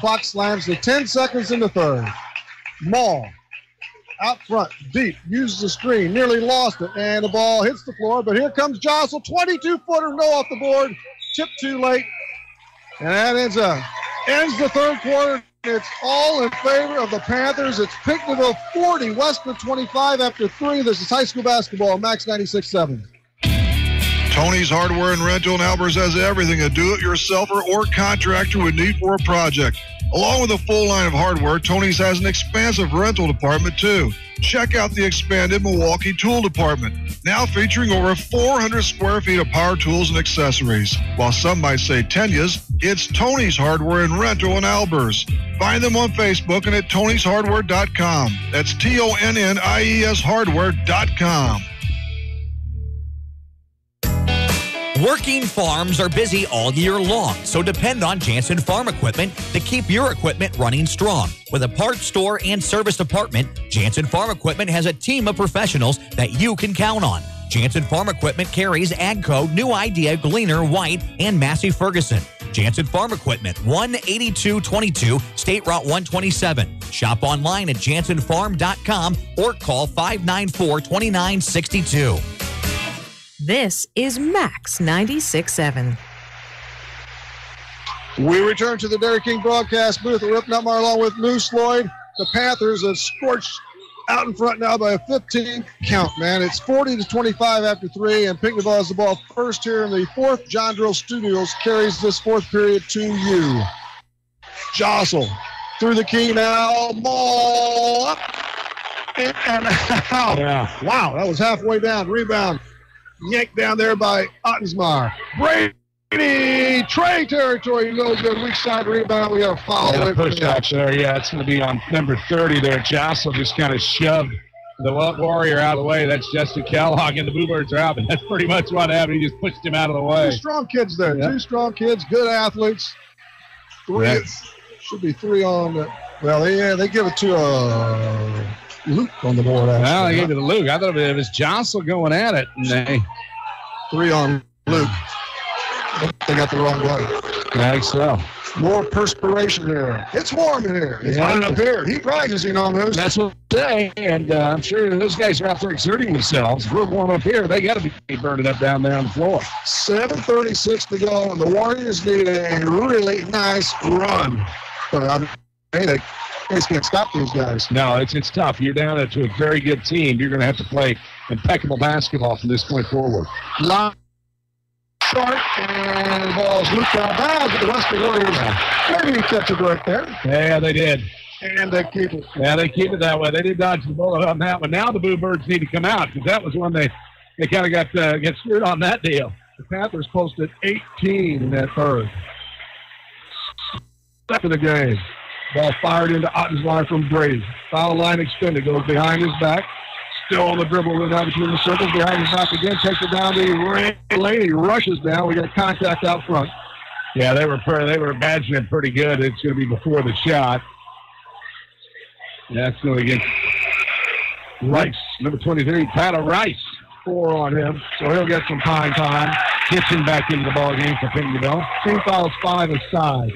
Clock slams to 10 seconds in the third. Maul out front, deep, uses the screen, nearly lost it, and the ball hits the floor, but here comes Jostle, 22-footer, no off the board, tipped too late, and that ends the third quarter. It's all in favor of the Panthers. It's Pickneyville 40, WESCLIN 25 after 3. This is high school basketball, Max 96.7. Tony's Hardware and Rental in Albers has everything a do-it-yourselfer or contractor would need for a project. Along with a full line of hardware, Tony's has an expansive rental department too. Check out the expanded Milwaukee Tool Department, now featuring over 400 square feet of power tools and accessories. While some might say Tenyas, it's Tony's Hardware and Rental in Albers. Find them on Facebook and at Tony'sHardware.com. That's TONNIES Hardware.com. Working farms are busy all year long, so depend on Jansen Farm Equipment to keep your equipment running strong. With a parts store and service department, Jansen Farm Equipment has a team of professionals that you can count on. Jansen Farm Equipment carries AGCO, New Idea, Gleaner, White, and Massey Ferguson. Jansen Farm Equipment, 18222 State Route 127. Shop online at jansenfarm.com or call 594-2962. This is Max 96.7. We return to the Dairy King broadcast booth. Rip Nutmeyer along with Moose Lloyd. The Panthers have scorched out in front now by a 15 count, man. It's 40-25 after 3, and Pickneyville has the ball first here in the fourth. John Drill Studios carries this fourth period to you. Jostle through the key now. Ball up and out. Yeah. Wow, that was halfway down. Rebound. Yanked down there by Ottensmeyer. Brady, Trey territory, no good. Weak side rebound. We got a foul. Yeah, push out there. Yeah, it's going to be on number 30 there. Jostle just kind of shoved the Warrior out of the way. That's Justin Kellogg, and the Bluebirds are out. But that's pretty much what happened. He just pushed him out of the way. 2 strong kids there. Yep. 2 strong kids, good athletes. 3 should be 3 on. Well, they give it to Luke on the board. Actually. Well, they gave it to Luke. I thought it was Jostle going at it. And they 3 on Luke. They got the wrong one. I think so. More perspiration here. It's warm in here. It's hot up here. Heat rises, you know, Moose. That's what they say. And I'm sure those guys are out there exerting themselves. Real warm up here. They got to be burning up down there on the floor. 7:36 to go, and the Warriors need a really nice run. But I mean, they can't stop these guys. No, it's tough. You're down to a very good team. You're going to have to play impeccable basketball from this point forward. Short, and the ball's looped out of bounds, but the WESCLIN Warriors maybe catch a break there. Yeah, they did. And they keep it. Yeah, they keep it that way. They did dodge the bullet on that one. Now the Bluebirds need to come out because that was when they kind of got screwed on that deal. The Panthers posted 18 in that third. Second of the game. Ball fired into Ottensmeyer from Brady. Foul line extended. Goes behind his back. Still on the dribble, went down between the circles, behind his back again, takes it down to lane. He rushes down. We got contact out front. Yeah, they were badging it pretty good. It's going to be before the shot. That's going to get Rice, number 23, Tyler Rice. 4 on him, so he'll get some time. Kitchen back into the ball game for Pinckneyville. Team fouls 5 aside.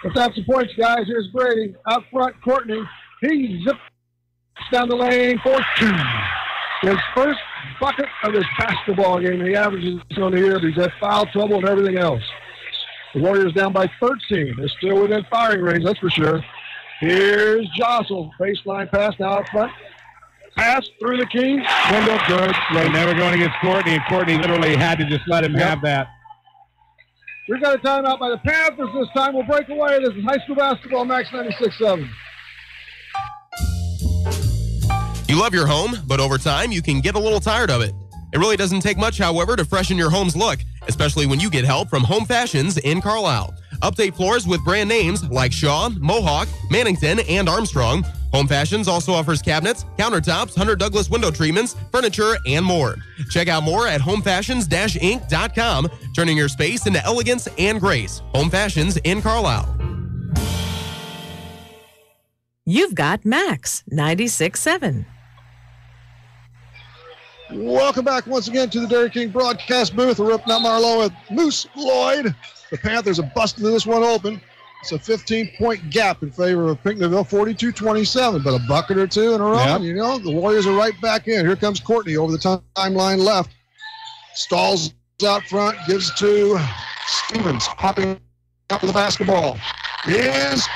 Let's have some points, guys. Here's Brady. Out front, Courtney. He zips down the lane for 2. His first bucket of his basketball game. He averages on the year, but he's had foul trouble and everything else. The Warriors down by 13. They're still within firing range, that's for sure. Here's Jostle. Baseline pass now out front. Pass through the key. Window good. They never going against Courtney, and Courtney literally had to just let him have that. We've got a timeout by the Panthers this time. We'll break away. This is high school basketball, Max 96.7. You love your home, but over time, you can get a little tired of it. It really doesn't take much, however, to freshen your home's look, especially when you get help from Home Fashions in Carlisle. Update floors with brand names like Shaw, Mohawk, Mannington, and Armstrong. Home Fashions also offers cabinets, countertops, Hunter Douglas window treatments, furniture, and more. Check out more at homefashions-inc.com, turning your space into elegance and grace. Home Fashions in Carlisle. You've got Max 96.7. Welcome back once again to the Dairy King broadcast booth. We're up now Marlowe with Moose Lloyd. The Panthers have busted this one open. It's a 15-point gap in favor of Pinckneyville, 42-27, but a bucket or two in a row. Yep. And, you know, the Warriors are right back in. Here comes Courtney over the timeline left. Stalls out front, gives to Stevens, popping up with the basketball. Is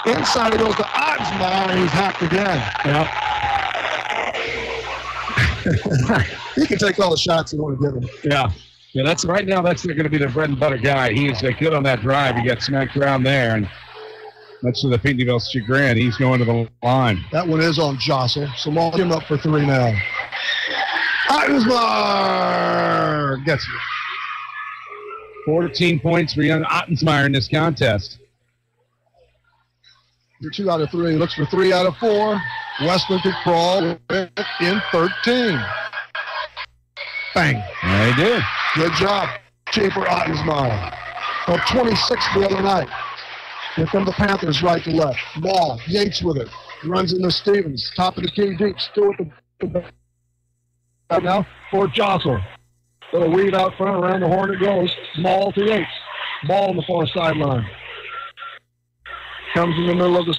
inside, it goes to Otzmar, and he's hacked again. Yep. He can take all the shots you want to give him. Yeah. Yeah, that's right now. That's going to be the bread and butter guy. He's good on that drive. He got smacked around there, and that's to the Pinckneyville chagrin. He's going to the line. That one is on Jostle, so lock him up for 3 now. Ottensmeyer gets it. 14 points for young Ottensmeyer in this contest. You're 2 out of 3. Looks for 3 out of 4. WESCLIN could crawl in 13. Bang. Yeah, he did. Good job, Chamber Ottensmeyer. 26 the other night. Here come the Panthers right to left. Ball, Yates with it. Runs into Stevens. Top of the key deep. Still with the now for Jostle. Little weed out front. Around the horn it goes. Ball to Yates. Ball on the far sideline. Comes in the middle of the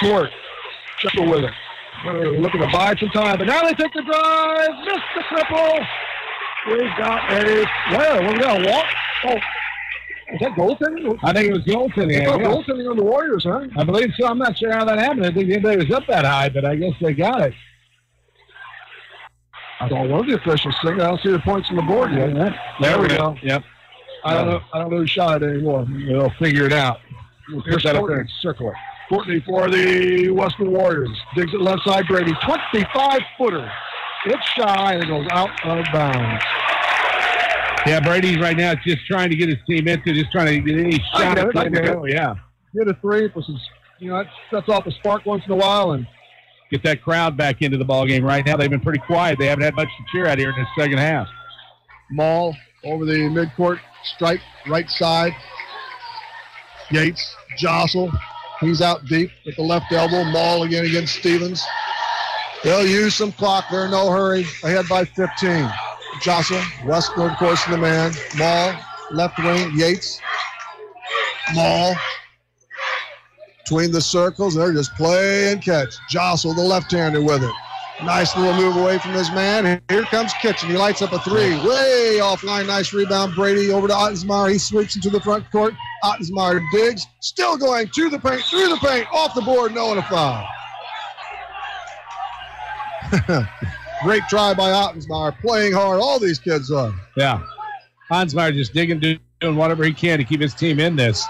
court. Triple with it. Looking to buy some time, but now they take the drive. Missed the triple. We've got a walk. Oh, is that goaltending? I think it was goaltending. Goaltending on the Warriors, huh? I believe so. I'm not sure how that happened. I think anybody was up that high, but I guess they got it. I don't know the officials thing. I don't see the points on the board yet. There we go. Yep. I don't know who shot it anymore. We'll figure it out. We'll put that up there and circle it. Courtney for the WESCLIN Warriors. Digs it left side, Brady. 25-footer. It's shy and it goes out of bounds. Yeah, Brady's right now just trying to get his team into, just trying to get any shot at it. Oh, yeah. Get a 3 for some, that sets off a spark once in a while and get that crowd back into the ball game. Right now, they've been pretty quiet. They haven't had much to cheer out here in the second half. Maul over the midcourt stripe, right side. Yates, Jostle. He's out deep with the left elbow. Maul again against Stevens. They'll use some clock. They're in no hurry. Ahead by 15. Jostle, WESCLIN, of course, the man. Maul, left wing, Yates. Maul. Between the circles, they're just play and catch. Jostle, the left-hander with it. Nice little move away from his man. Here comes Kitchen. He lights up a 3. Way offline. Nice rebound. Brady over to Ottensmeyer. He sweeps into the front court. Ottensmeyer digs. Still going to the paint. Through the paint. Off the board. No, and a foul. Great try by Ottensmeyer. Playing hard. All these kids are. Yeah. Ottensmeyer just digging, doing whatever he can to keep his team in this.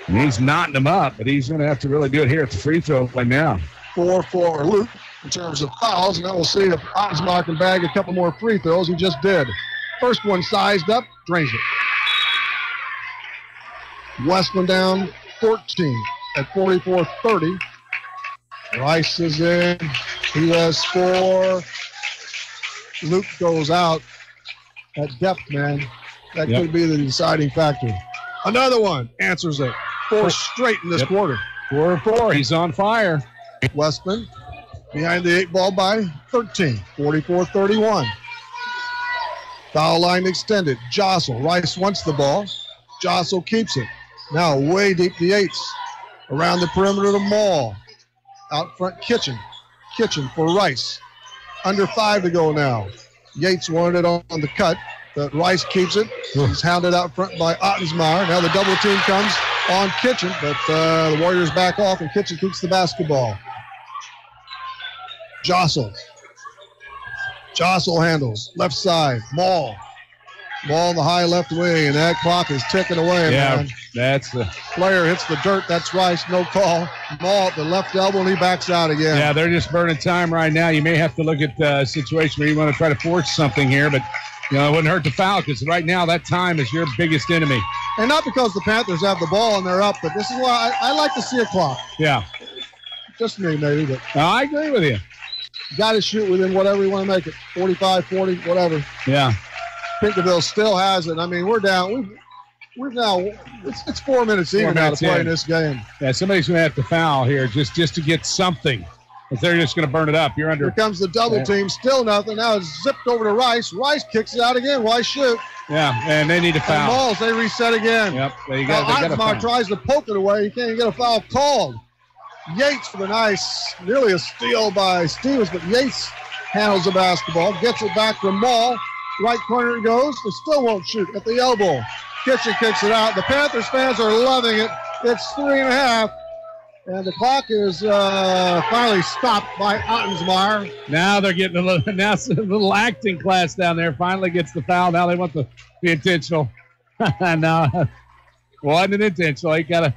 And he's knotting them up, but he's going to have to really do it here at the free throw line now. 4-4 Luke in terms of fouls. Now we'll see if Ottensmeyer can bag a couple more free throws. He just did. First one sized up, drains it. WESCLIN down 14 at 44-30. Rice is in. He has 4. Luke goes out at depth, man. That could be the deciding factor. Another one answers it. 4 straight in this quarter. 4-4. He's on fire. WESCLIN behind the 8 ball by 13. 44-31. Foul line extended. Jostle. Rice wants the ball. Jostle keeps it. Now way deep the 8s. Around the perimeter to Maul. Out front, Kitchen. Kitchen for Rice. Under 5 to go now. Yates wanted it on the cut, but Rice keeps it. He's hounded out front by Ottensmeyer. Now the double team comes on Kitchen, but the Warriors back off, and Kitchen keeps the basketball. Jostle. Jostle handles. Left side. Maul. Maul in the high left wing, and that clock is ticking away, man. That's the player hits the dirt. That's Rice. No call. Maul at the left elbow, and he backs out again. Yeah, they're just burning time right now. You may have to look at a situation where you want to try to force something here, but it wouldn't hurt to foul because right now that time is your biggest enemy. And not because the Panthers have the ball and they're up, but this is why I like to see a clock. Yeah. Just me, maybe. But I agree with you. Got to shoot within whatever you want to make it. 45, 40, whatever. Yeah. Pinckneyville still has it. I mean, we're down. We've now, it's 4 minutes even now to play in this game. Yeah, somebody's going to have to foul here just to get something. If they're just going to burn it up, you're under. Here comes the double team. Still nothing. Now it's zipped over to Rice. Rice kicks it out again. Why shoot? Yeah, and they need to foul. And Malls, they reset again. Yep, they got to foul. Tries to poke it away. He can't even get a foul called. Yates for the nice, nearly a steal by Stevens, but Yates handles the basketball, gets it back to Maul. Right corner it goes, but still won't shoot at the elbow. Kitchen kicks it out. The Panthers fans are loving it. It's 3.5, and the clock is finally stopped by Ottensmeyer. Now they're getting a little acting class down there. Finally gets the foul. Now they want the intentional. No, wasn't intentional. He kind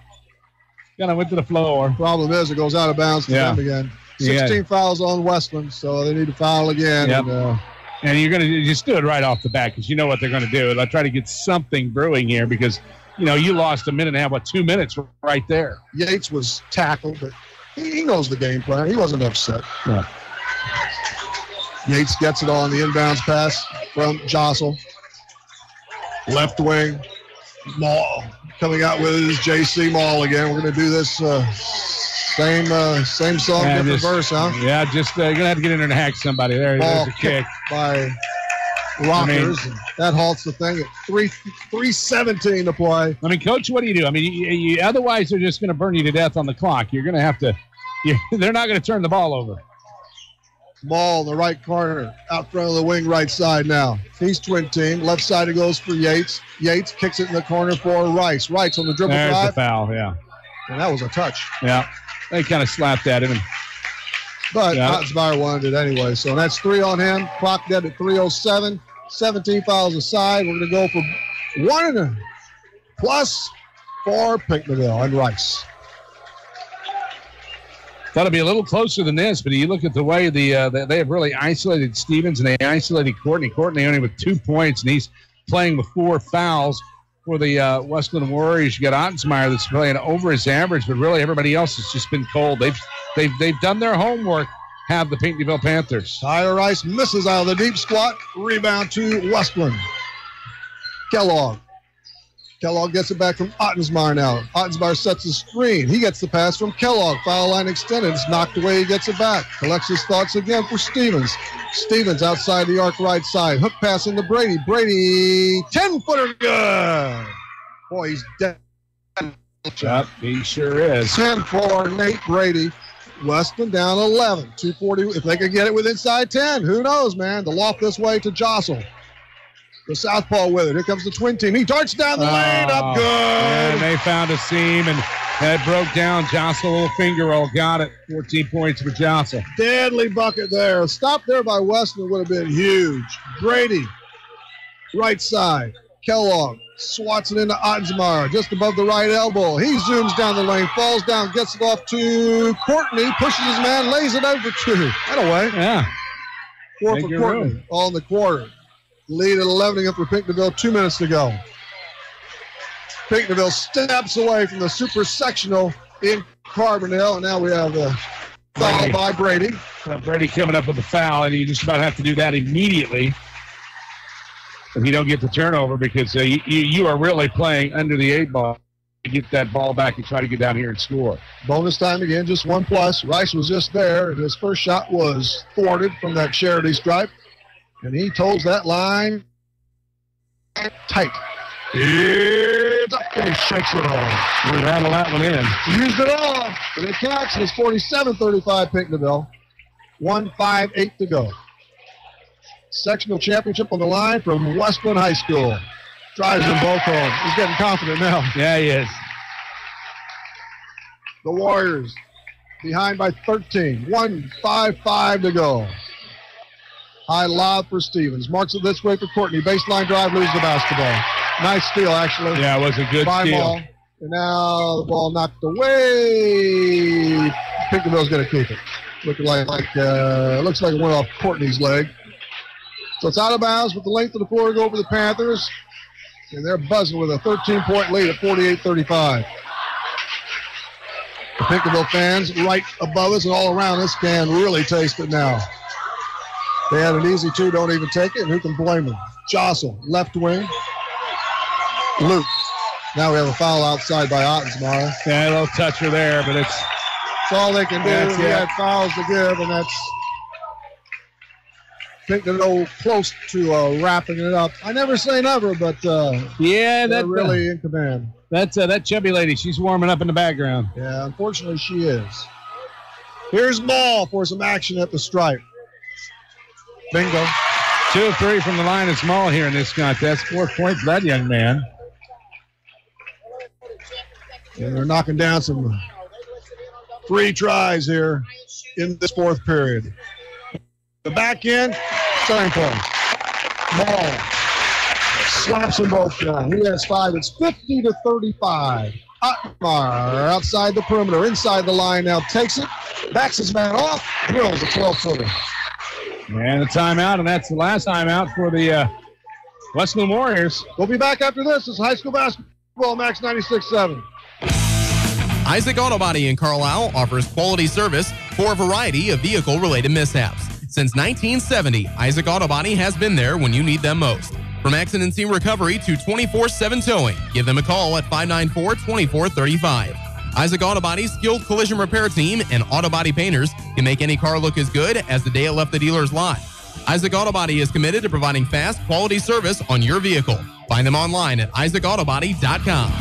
of went to the floor. Problem is, it goes out of bounds to them again. 16 fouls on WESCLIN, so they need to foul again. Yep. And you're going to just do it right off the bat because you know what they're going to do. They'll try to get something brewing here because, you lost a minute and a half, 2 minutes right there. Yates was tackled, but he knows the game plan. He wasn't upset. Yeah. Yates gets it on the inbounds pass from Jostle. Left wing. Maul coming out with his JC Maul again. We're going to do this same song, different verse, huh? Yeah, just you're going to have to get in there and hack somebody. There's a kick. By Rockers. That halts the thing at 3:17 to play. I mean, Coach, what do you do? I mean, you otherwise they're just going to burn you to death on the clock. You're going to have to they're not going to turn the ball over. Maul in the right corner, out front of the wing right side now. He's twin team. Left side it goes for Yates. Yates kicks it in the corner for Rice. Rice on the dribble drive. There's the foul, yeah. And that was a touch. Yeah. They kind of slapped at him. But Ottensmeyer wanted it anyway. So that's 3 on him. Clock dead at 3:07. 17 fouls aside. We're going to go for 1+ for Pinckneyville and Rice. Thought it'd be a little closer than this, but you look at the way they have really isolated Stevens and they isolated Courtney. Courtney only with 2 points, and he's playing with 4 fouls for the WESCLIN Warriors. You got Ottensmeyer that's playing over his average, but really everybody else has just been cold. They've done their homework. Have the Pinckneyville Panthers. Tyler Rice misses out of the deep squat. Rebound to WESCLIN. Kellogg gets it back from Ottensmeyer now. Ottensmeyer sets the screen. He gets the pass from Kellogg. Foul line extended. It's knocked away. He gets it back. Collects his thoughts again for Stevens. Stevens outside the arc right side. Hook pass into Brady. Brady, 10-footer good. Boy, he's dead. Yep, he sure is. 10 for Nate Brady. WESCLIN down 11. 2:40. If they could get it with inside 10, who knows, man? The loft this way to Jostle. The southpaw with it. Here comes the twin team. He darts down the lane. Up good. And they found a seam, and that broke down. Jostle, little finger roll. Got it. 14 points for Jostle. Deadly bucket there. A stop there by WESCLIN would have been huge. Brady, right side. Kellogg swats it into Ottensmeyer just above the right elbow. He zooms down the lane, falls down, gets it off to Courtney, pushes his man, lays it over 2. That away. Yeah. 4 for Courtney, all in the quarter. Lead at 11 again for Pinckneyville, 2 minutes to go. Pinckneyville steps away from the super sectional in Carbondale, and now we have the Foul by Brady. Brady coming up with the foul, and you just about have to do that immediately if you don't get the turnover, because you are really playing under the 8 ball to get that ball back and try to get down here and score. Bonus time again, just 1+. Rice was just there, and his first shot was thwarted from that charity stripe, and he holds that line tight. It's up and he shakes it off. We rattle that one in. Used it all, but it counts. It's 47-35 Pinckneyville. 1:58 to go. Sectional championship on the line from WESCLIN High School. Drives them both home. He's getting confident now. Yeah, he is. The Warriors behind by 13. 1:55 to go. High lob for Stevens. Marks it this way for Courtney. Baseline drive, loses the basketball. Nice steal, actually. Yeah, it was a good steal. Ball. And now the ball knocked away. Pinckneyville's going to keep it. Looks like it went off Courtney's leg. So it's out of bounds with the length of the floor to go over the Panthers. And they're buzzing with a 13-point lead at 48-35. The Pinckneyville fans right above us and all around us can really taste it now. They had an easy 2, don't even take it, and who can blame them? Jostle, left wing. Luke. Now we have a foul outside by Ottensmeyer. Yeah, a little toucher there, but it's all they can do. We had fouls to give, and that's Pinckneyville close to wrapping it up. I never say never, but they're really in command. That's that chubby lady. She's warming up in the background. Yeah, unfortunately she is. Here's Ball for some action at the stripe. Bingo. 2 of 3 from the line of Small here in this contest. 4 points for that young man. And they're knocking down some free tries here in this 4th period. The back end, same place. Ball slaps them both down. He has 5. It's 50-35. Ottmar outside the perimeter, inside the line now, takes it, backs his man off, drills a 12-footer. And a timeout, and that's the last timeout for the WESCLIN Warriors. We'll be back after this. This is high school basketball, Max 96.7. Isaac Auto Body in Carlisle offers quality service for a variety of vehicle-related mishaps. Since 1970, Isaac Auto Body has been there when you need them most. From accident scene recovery to 24/7 towing, give them a call at 594-2435. Isaac Auto Body's skilled collision repair team and auto body painters can make any car look as good as the day it left the dealer's lot. Isaac Auto Body is committed to providing fast, quality service on your vehicle. Find them online at isaacautobody.com.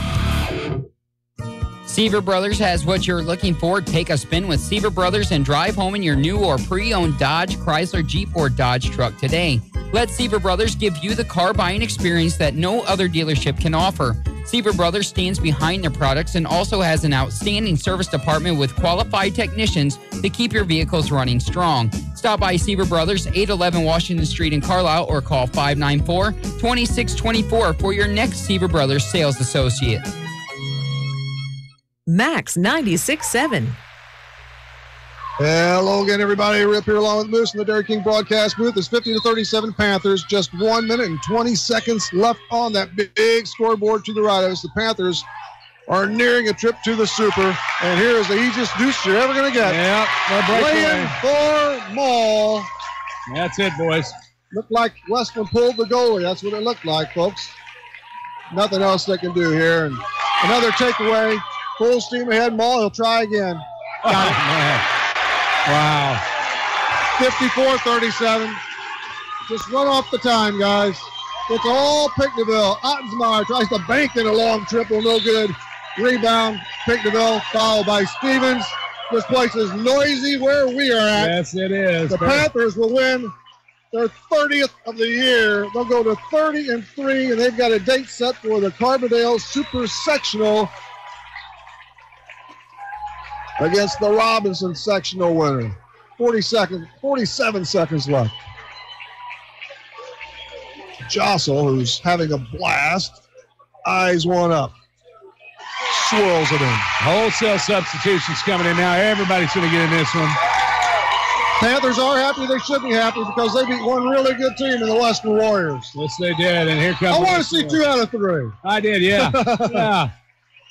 Seaver Brothers has what you're looking for. Take a spin with Seaver Brothers and drive home in your new or pre-owned Dodge, Chrysler, Jeep, or Dodge truck today. Let Seaver Brothers give you the car buying experience that no other dealership can offer. Seaver Brothers stands behind their products and also has an outstanding service department with qualified technicians to keep your vehicles running strong. Stop by Seaver Brothers, 811 Washington Street in Carlisle, or call 594-2624 for your next Seaver Brothers sales associate. Max 96.7. Hello again, everybody. We're up here along with Moose in the Dairy King broadcast booth. It's 50-37 Panthers. Just 1 minute and 20 seconds left on that big scoreboard to the right of us. The Panthers are nearing a trip to the Super, and here is the easiest deuce you're ever going to get. Yeah, playing for Maul. That's it, boys. Looked like WESCLIN pulled the goalie. That's what it looked like, folks. Nothing else they can do here. And another takeaway. Full steam ahead, Maul. He'll try again. Got it. Man. Wow. 54-37. Just run off the time, guys. It's all Pinckneyville. Ottensmeyer tries to bank in a long triple. No good. Rebound. Pinckneyville fouled by Stevens. This place is noisy where we are at. Yes, it is. The Panthers will win their 30th of the year. They'll go to 30-3, and they've got a date set for the Carbondale Super Sectional against the Robinson sectional winner. 47 seconds left. Jostle, who's having a blast, eyes one up. Swirls it in. Wholesale substitutions coming in now. Everybody's going to get in this one. Panthers are happy. They should be happy because they beat one really good team in the WESCLIN Warriors. Yes, they did. And here comes. I want to see 2 out of 3. I did, yeah. Yeah.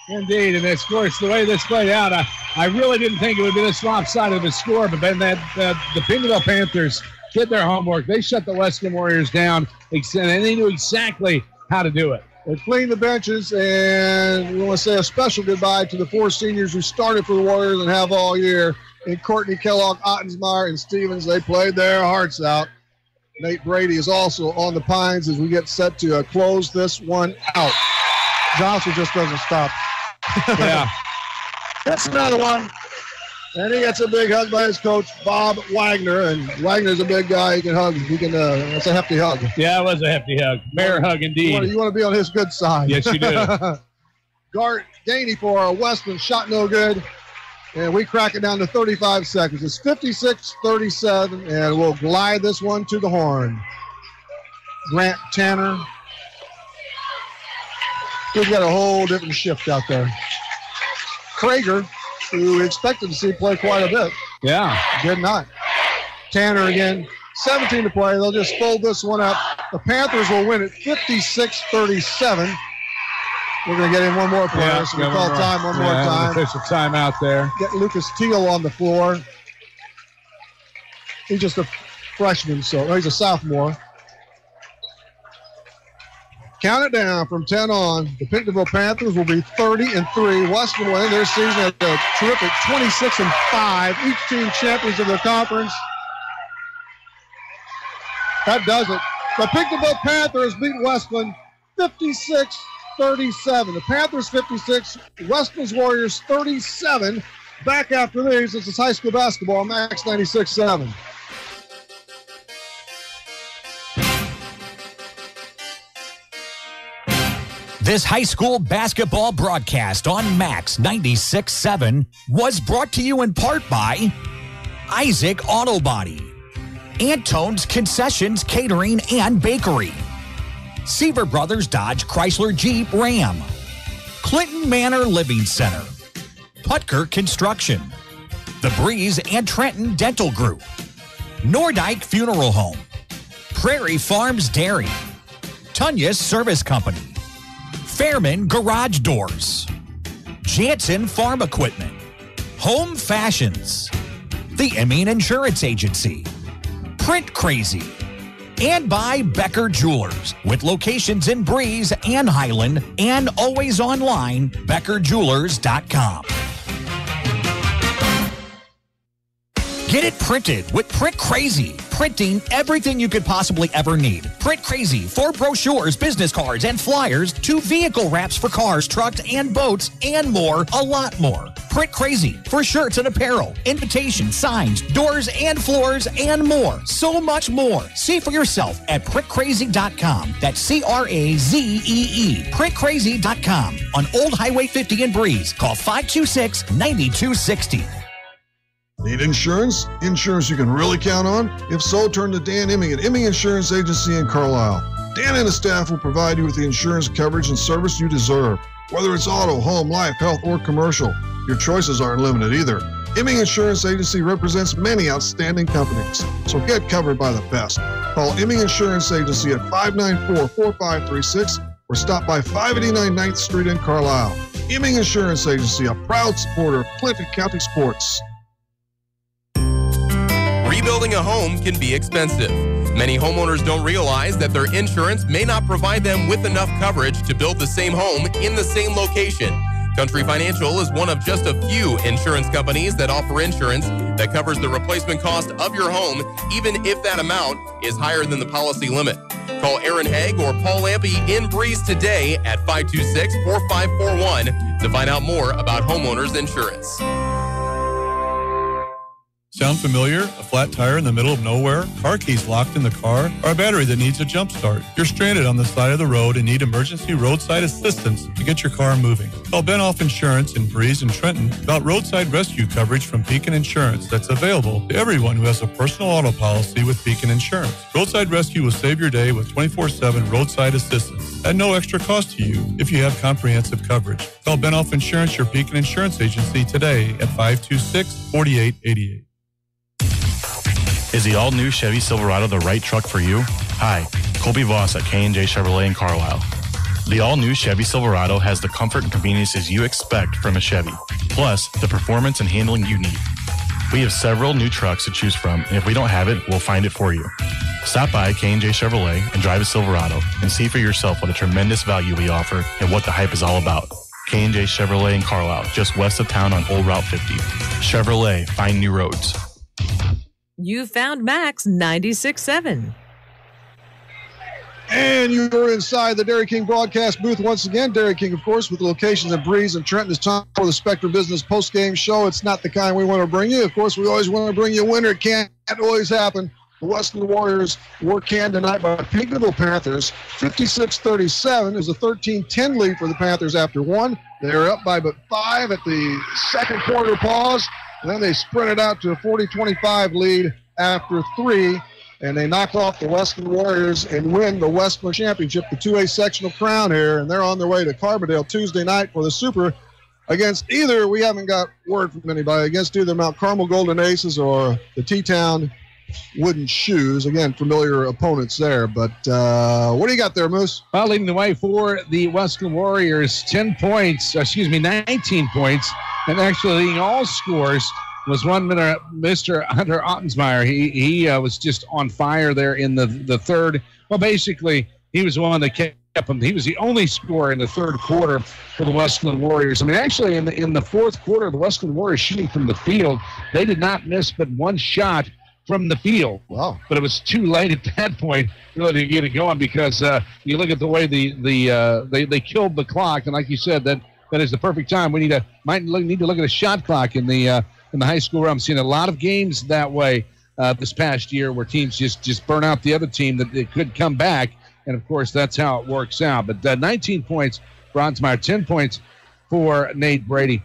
Indeed, and of course, the way this played out, I really didn't think it would be this lopsided of a score, but then the Pinckneyville Panthers did their homework. They shut the WESCLIN Warriors down, and they knew exactly how to do it. They cleaned the benches, and we want to say a special goodbye to the 4 seniors who started for the Warriors and have all year. And Courtney Kellogg, Ottensmeyer, and Stevens, they played their hearts out. Nate Brady is also on the pines as we get set to close this one out. Johnson just doesn't stop. Yeah. That's another one. And he gets a big hug by his coach, Bob Wagner. And Wagner's a big guy. He can hug. That's a hefty hug. Yeah, it was a hefty hug. Bear hug indeed. You want to be on his good side. Yes, you do. Gart Gainey for Westman, shot no good. And we crack it down to 35 seconds. It's 56-37, and we'll glide this one to the horn. Grant Tanner. We've got a whole different shift out there. Krager, who we expected to see play quite a bit. Yeah. Did not. Tanner again, 17 to play. They'll just fold this one up. The Panthers will win it 56-37. We're going to get in one more player, so we call time one more time. Official timeout there. Get Lucas Teal on the floor. He's just a freshman, so he's a sophomore. Count it down from 10 on. The Pinckneyville Panthers will be 30-3. Western will end their season at a terrific 26-5. Each team champions of their conference. That does it. The Pinckneyville Panthers beat Westland 56-37. The Panthers 56, Westland's Warriors 37. Back after these, this is high school basketball, Max 96.7. This high school basketball broadcast on Max 96.7 was brought to you in part by Isaac Auto Body, Antone's Concessions Catering and Bakery, Seaver Brothers Dodge Chrysler Jeep Ram, Clinton Manor Living Center, Putker Construction, The Breeze and Trenton Dental Group, Nordyke Funeral Home, Prairie Farms Dairy, Tunya's Service Company, Fairman Garage Doors, Jansen Farm Equipment, Home Fashions, the Emeen Insurance Agency, Print Crazy, and by Becker Jewelers, with locations in Breeze and Highland, and always online, BeckerJewelers.com. Get it printed with Print Crazy. Printing everything you could possibly ever need. Print Crazy for brochures, business cards, and flyers, to vehicle wraps for cars, trucks, and boats, and more, a lot more. Print Crazy for shirts and apparel, invitations, signs, doors and floors, and more. So much more. See for yourself at printcrazy.com. That's CRAZEE. Printcrazy.com on Old Highway 50 in Breeze. Call 526-9260. Need insurance? Insurance you can really count on? If so, turn to Dan Imming at Imming Insurance Agency in Carlisle. Dan and his staff will provide you with the insurance coverage and service you deserve. Whether it's auto, home, life, health, or commercial, your choices aren't limited either. Imming Insurance Agency represents many outstanding companies, so get covered by the best. Call Imming Insurance Agency at 594-4536 or stop by 589 9th Street in Carlisle. Imming Insurance Agency, a proud supporter of Clinton County sports. Rebuilding a home can be expensive. Many homeowners don't realize that their insurance may not provide them with enough coverage to build the same home in the same location. Country Financial is one of just a few insurance companies that offer insurance that covers the replacement cost of your home, even if that amount is higher than the policy limit. Call Aaron Haig or Paul Lampy in Breeze today at 526-4541 to find out more about homeowners insurance. Sound familiar? A flat tire in the middle of nowhere? Car keys locked in the car? Or a battery that needs a jump start? You're stranded on the side of the road and need emergency roadside assistance to get your car moving. Call Benoff Insurance in Breeze and Trenton about roadside rescue coverage from Beacon Insurance that's available to everyone who has a personal auto policy with Beacon Insurance. Roadside Rescue will save your day with 24/7 roadside assistance at no extra cost to you if you have comprehensive coverage. Call Benoff Insurance, your Beacon Insurance agency, today at 526-4888. Is the all-new Chevy Silverado the right truck for you? Hi, Colby Voss at K&J Chevrolet in Carlisle. The all-new Chevy Silverado has the comfort and conveniences you expect from a Chevy, plus the performance and handling you need. We have several new trucks to choose from, and if we don't have it, we'll find it for you. Stop by K&J Chevrolet and drive a Silverado and see for yourself what a tremendous value we offer and what the hype is all about. K&J Chevrolet in Carlisle, just west of town on Old Route 50. Chevrolet, find new roads. You found Max 96.7. And you're inside the Dairy King broadcast booth once again. Dairy King, of course, with locations in Breeze and Trenton. It's time for the Spectrum Business post-game show. It's not the kind we want to bring you. Of course, we always want to bring you a winner. It can't always happen. The WESCLIN Warriors were canned tonight by PICKNEYVILLE Panthers. 56-37 is a 13-10 lead for the Panthers after one. They're up by but 5 at the second quarter pause. And then they sprinted out to a 40-25 lead after 3. And they knock off the WESCLIN Warriors and win the WESCLIN Championship, the 2A sectional crown here. And they're on their way to Carbondale Tuesday night for the Super against either, we haven't got word from anybody, against either Mount Carmel Golden Aces or the T-Town Wooden Shoes. Again, familiar opponents there. But what do you got there, Moose? Well, leading the way for the WESCLIN Warriors, 19 points, and actually leading all scores was one Mr. Hunter Ottensmeyer. He was just on fire there in the third. Well, basically, he was the one that kept him. He was the only scorer in the third quarter for the WESCLIN Warriors. I mean, actually, in the fourth quarter, the WESCLIN Warriors shooting from the field, they did not miss but one shot from the field. Wow. But it was too late at that point really to get it going because you look at the way they killed the clock, and like you said, that is the perfect time. We need to look at a shot clock in the high school realm. I'm seeing a lot of games that way this past year where teams just burn out the other team that it could come back, and of course that's how it works out. But 19 points for Ottensmeyer, 10 points for Nate Brady.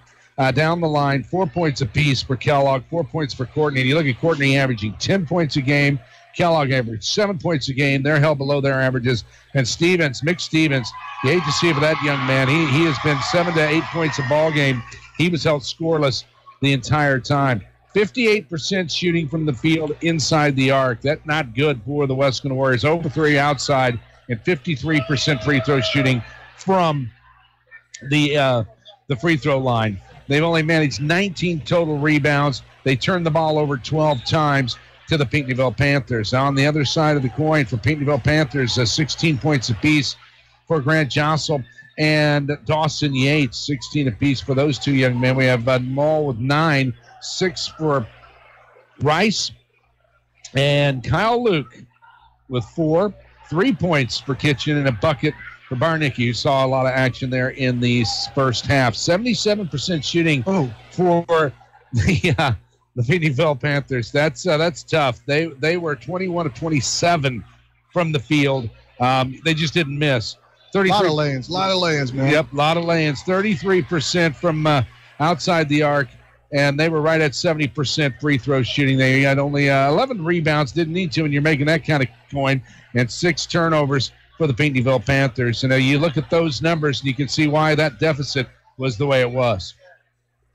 Down the line, 4 points apiece for Kellogg, 4 points for Courtney. And you look at Courtney averaging 10 points a game. Kellogg averaged 7 points a game. They're held below their averages. And Mick Stevens, you hate to see it for that young man. He has been 7 to 8 points a ball game. He was held scoreless the entire time. 58% shooting from the field inside the arc. That's not good for the WESCLIN Warriors. 0 for 3 outside and 53% free throw shooting from the free throw line. They've only managed 19 total rebounds. They turned the ball over 12 times to the Pinckneyville Panthers. Now on the other side of the coin for Pinckneyville Panthers, 16 points apiece for Grant Jossel and Dawson Yates, 16 apiece for those two young men. We have Mull with 9, 6 for Rice, and Kyle Luke with 4, 3 points for Kitchen and a bucket for Barnicki, who saw a lot of action there in the first half. 77% shooting for the Pinckneyville Panthers. That's tough. They were 21 of 27 from the field. They just didn't miss. A lot of lanes, man. Yep, a lot of lanes. 33% from outside the arc, and they were right at 70% free throw shooting. They had only 11 rebounds, didn't need to, and you're making that kind of coin, and 6 turnovers for the Pinckneyville Panthers. And you look at those numbers, and you can see why that deficit was the way it was.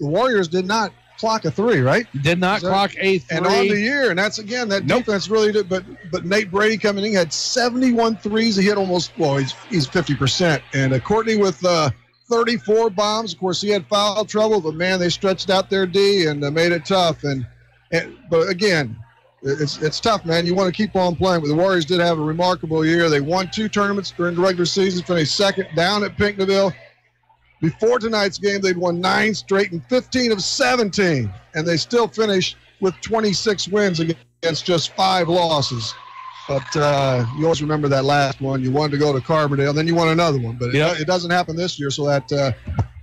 The Warriors did not clock a 3, right? Did not clock a 3. And on the year, and that's, again, that defense really did. But Nate Brady coming in had 71 threes. He hit almost, he's 50%. And Courtney with 34 bombs. Of course, he had foul trouble, but, man, they stretched out their D and made it tough. But, again, it's tough, man. You want to keep on playing. But the Warriors did have a remarkable year. They won 2 tournaments during the regular season, finished second down at Pinckneyville. Before tonight's game, they'd won 9 straight and 15 of 17, and they still finished with 26 wins against just 5 losses. But you always remember that last one. You wanted to go to Carbondale, then you won another one. But it doesn't happen this year, so that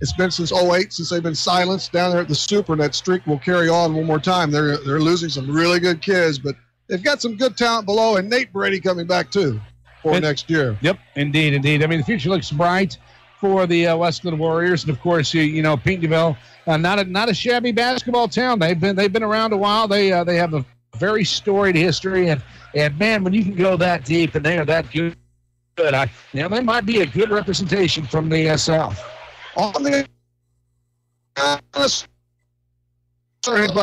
it's been since 2008 since they've been silenced down there at the Super, and that streak will carry on one more time. They're losing some really good kids, but they've got some good talent below, and Nate Brady coming back too for next year. Yep, indeed. I mean, the future looks bright for the WESCLIN Warriors, and of course, Pinckneyville, not a shabby basketball town. They've been around a while. They have a very storied history, and man, when you can go that deep and they are that good, they might be a good representation from the South. On the by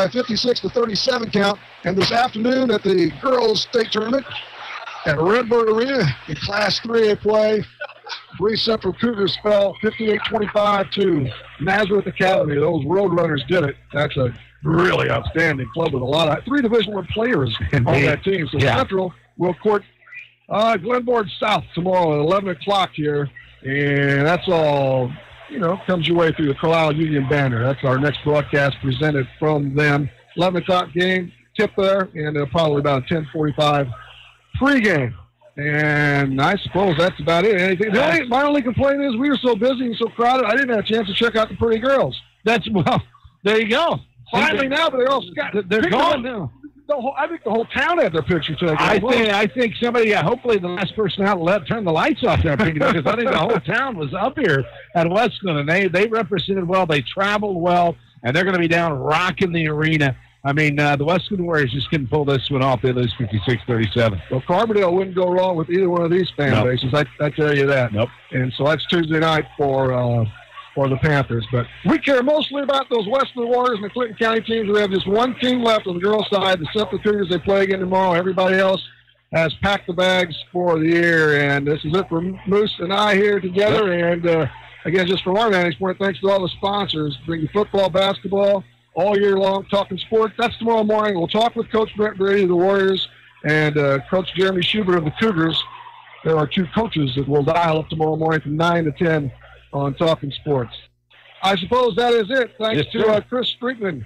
56-37 count, and this afternoon at the girls' state tournament at Redbird Arena in Class 3A play. Bree Central Cougars fell 58-25 to Nazareth Academy. Those Roadrunners did it. That's a really outstanding club with a lot of 3 Division I players on that team. So Central will court Glenboard South tomorrow at 11 o'clock here. And that's all, comes your way through the Carlisle Union banner. That's our next broadcast presented from them. 11 o'clock game, tip there, and probably about a 10:45 pregame. And I suppose that's about it. My only complaint is we were so busy and so crowded, I didn't have a chance to check out the pretty girls. There you go. Finally now, but they're gone now. I think the whole town had their picture taken. I think somebody, hopefully the last person out turned the lights off there, because I think the whole town was up here at WESCLIN, and they represented well, they traveled well, and they're going to be down rocking the arena. I mean, the WESCLIN Warriors just couldn't pull this one off. They lose 56-37. Well, Carbondale wouldn't go wrong with either one of these fan bases. I tell you that. Nope. And so that's Tuesday night for the Panthers. But we care mostly about those WESCLIN Warriors and the Clinton County teams. We have just one team left on the girls' side, the Central Cougars. They play again tomorrow. Everybody else has packed the bags for the year. And this is it for Moose and I here together. Yep. And, again, just from our vantage point, thanks to all the sponsors. Bring you football, basketball, all year long, talking sports. That's tomorrow morning. We'll talk with Coach Brent Brady of the Warriors and Coach Jeremy Schubert of the Cougars. There are 2 coaches that will dial up tomorrow morning from 9 to 10 on Talking Sports. I suppose that is it. Thanks to Chris Streetman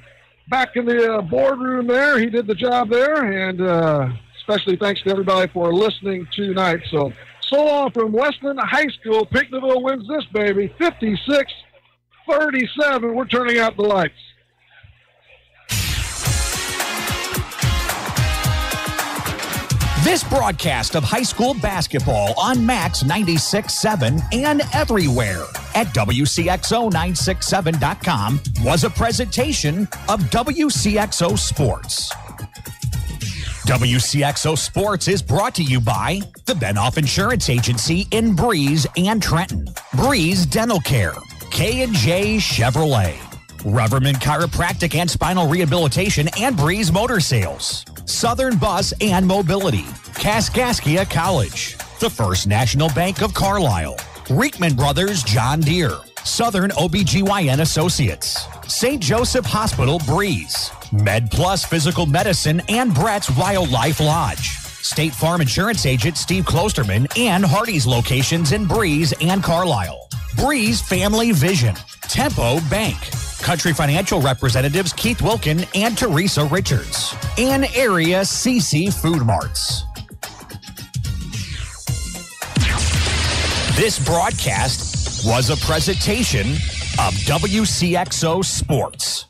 back in the boardroom there. He did the job there, and especially thanks to everybody for listening tonight. So long from WESCLIN High School. Pickneyville wins this, baby, 56-37. We're turning out the lights. This broadcast of high school basketball on Max 96.7 and everywhere at WCXO967.com was a presentation of WCXO Sports. WCXO Sports is brought to you by the Benoff Insurance Agency in Breeze and Trenton, Breeze Dental Care, K&J Chevrolet, Reverman Chiropractic and Spinal Rehabilitation and Breeze Motor Sales, Southern Bus and Mobility, Kaskaskia College, the First National Bank of Carlisle, Reekman Brothers John Deere, Southern OBGYN Associates, St. Joseph Hospital Breeze, Med Plus Physical Medicine and Brett's Wildlife Lodge, State Farm Insurance Agent Steve Klosterman and Hardy's locations in Breeze and Carlisle, Breeze Family Vision, Tempo Bank, Country Financial representatives Keith Wilkin and Teresa Richards, and Area CC Food Marts. This broadcast was a presentation of WCXO Sports.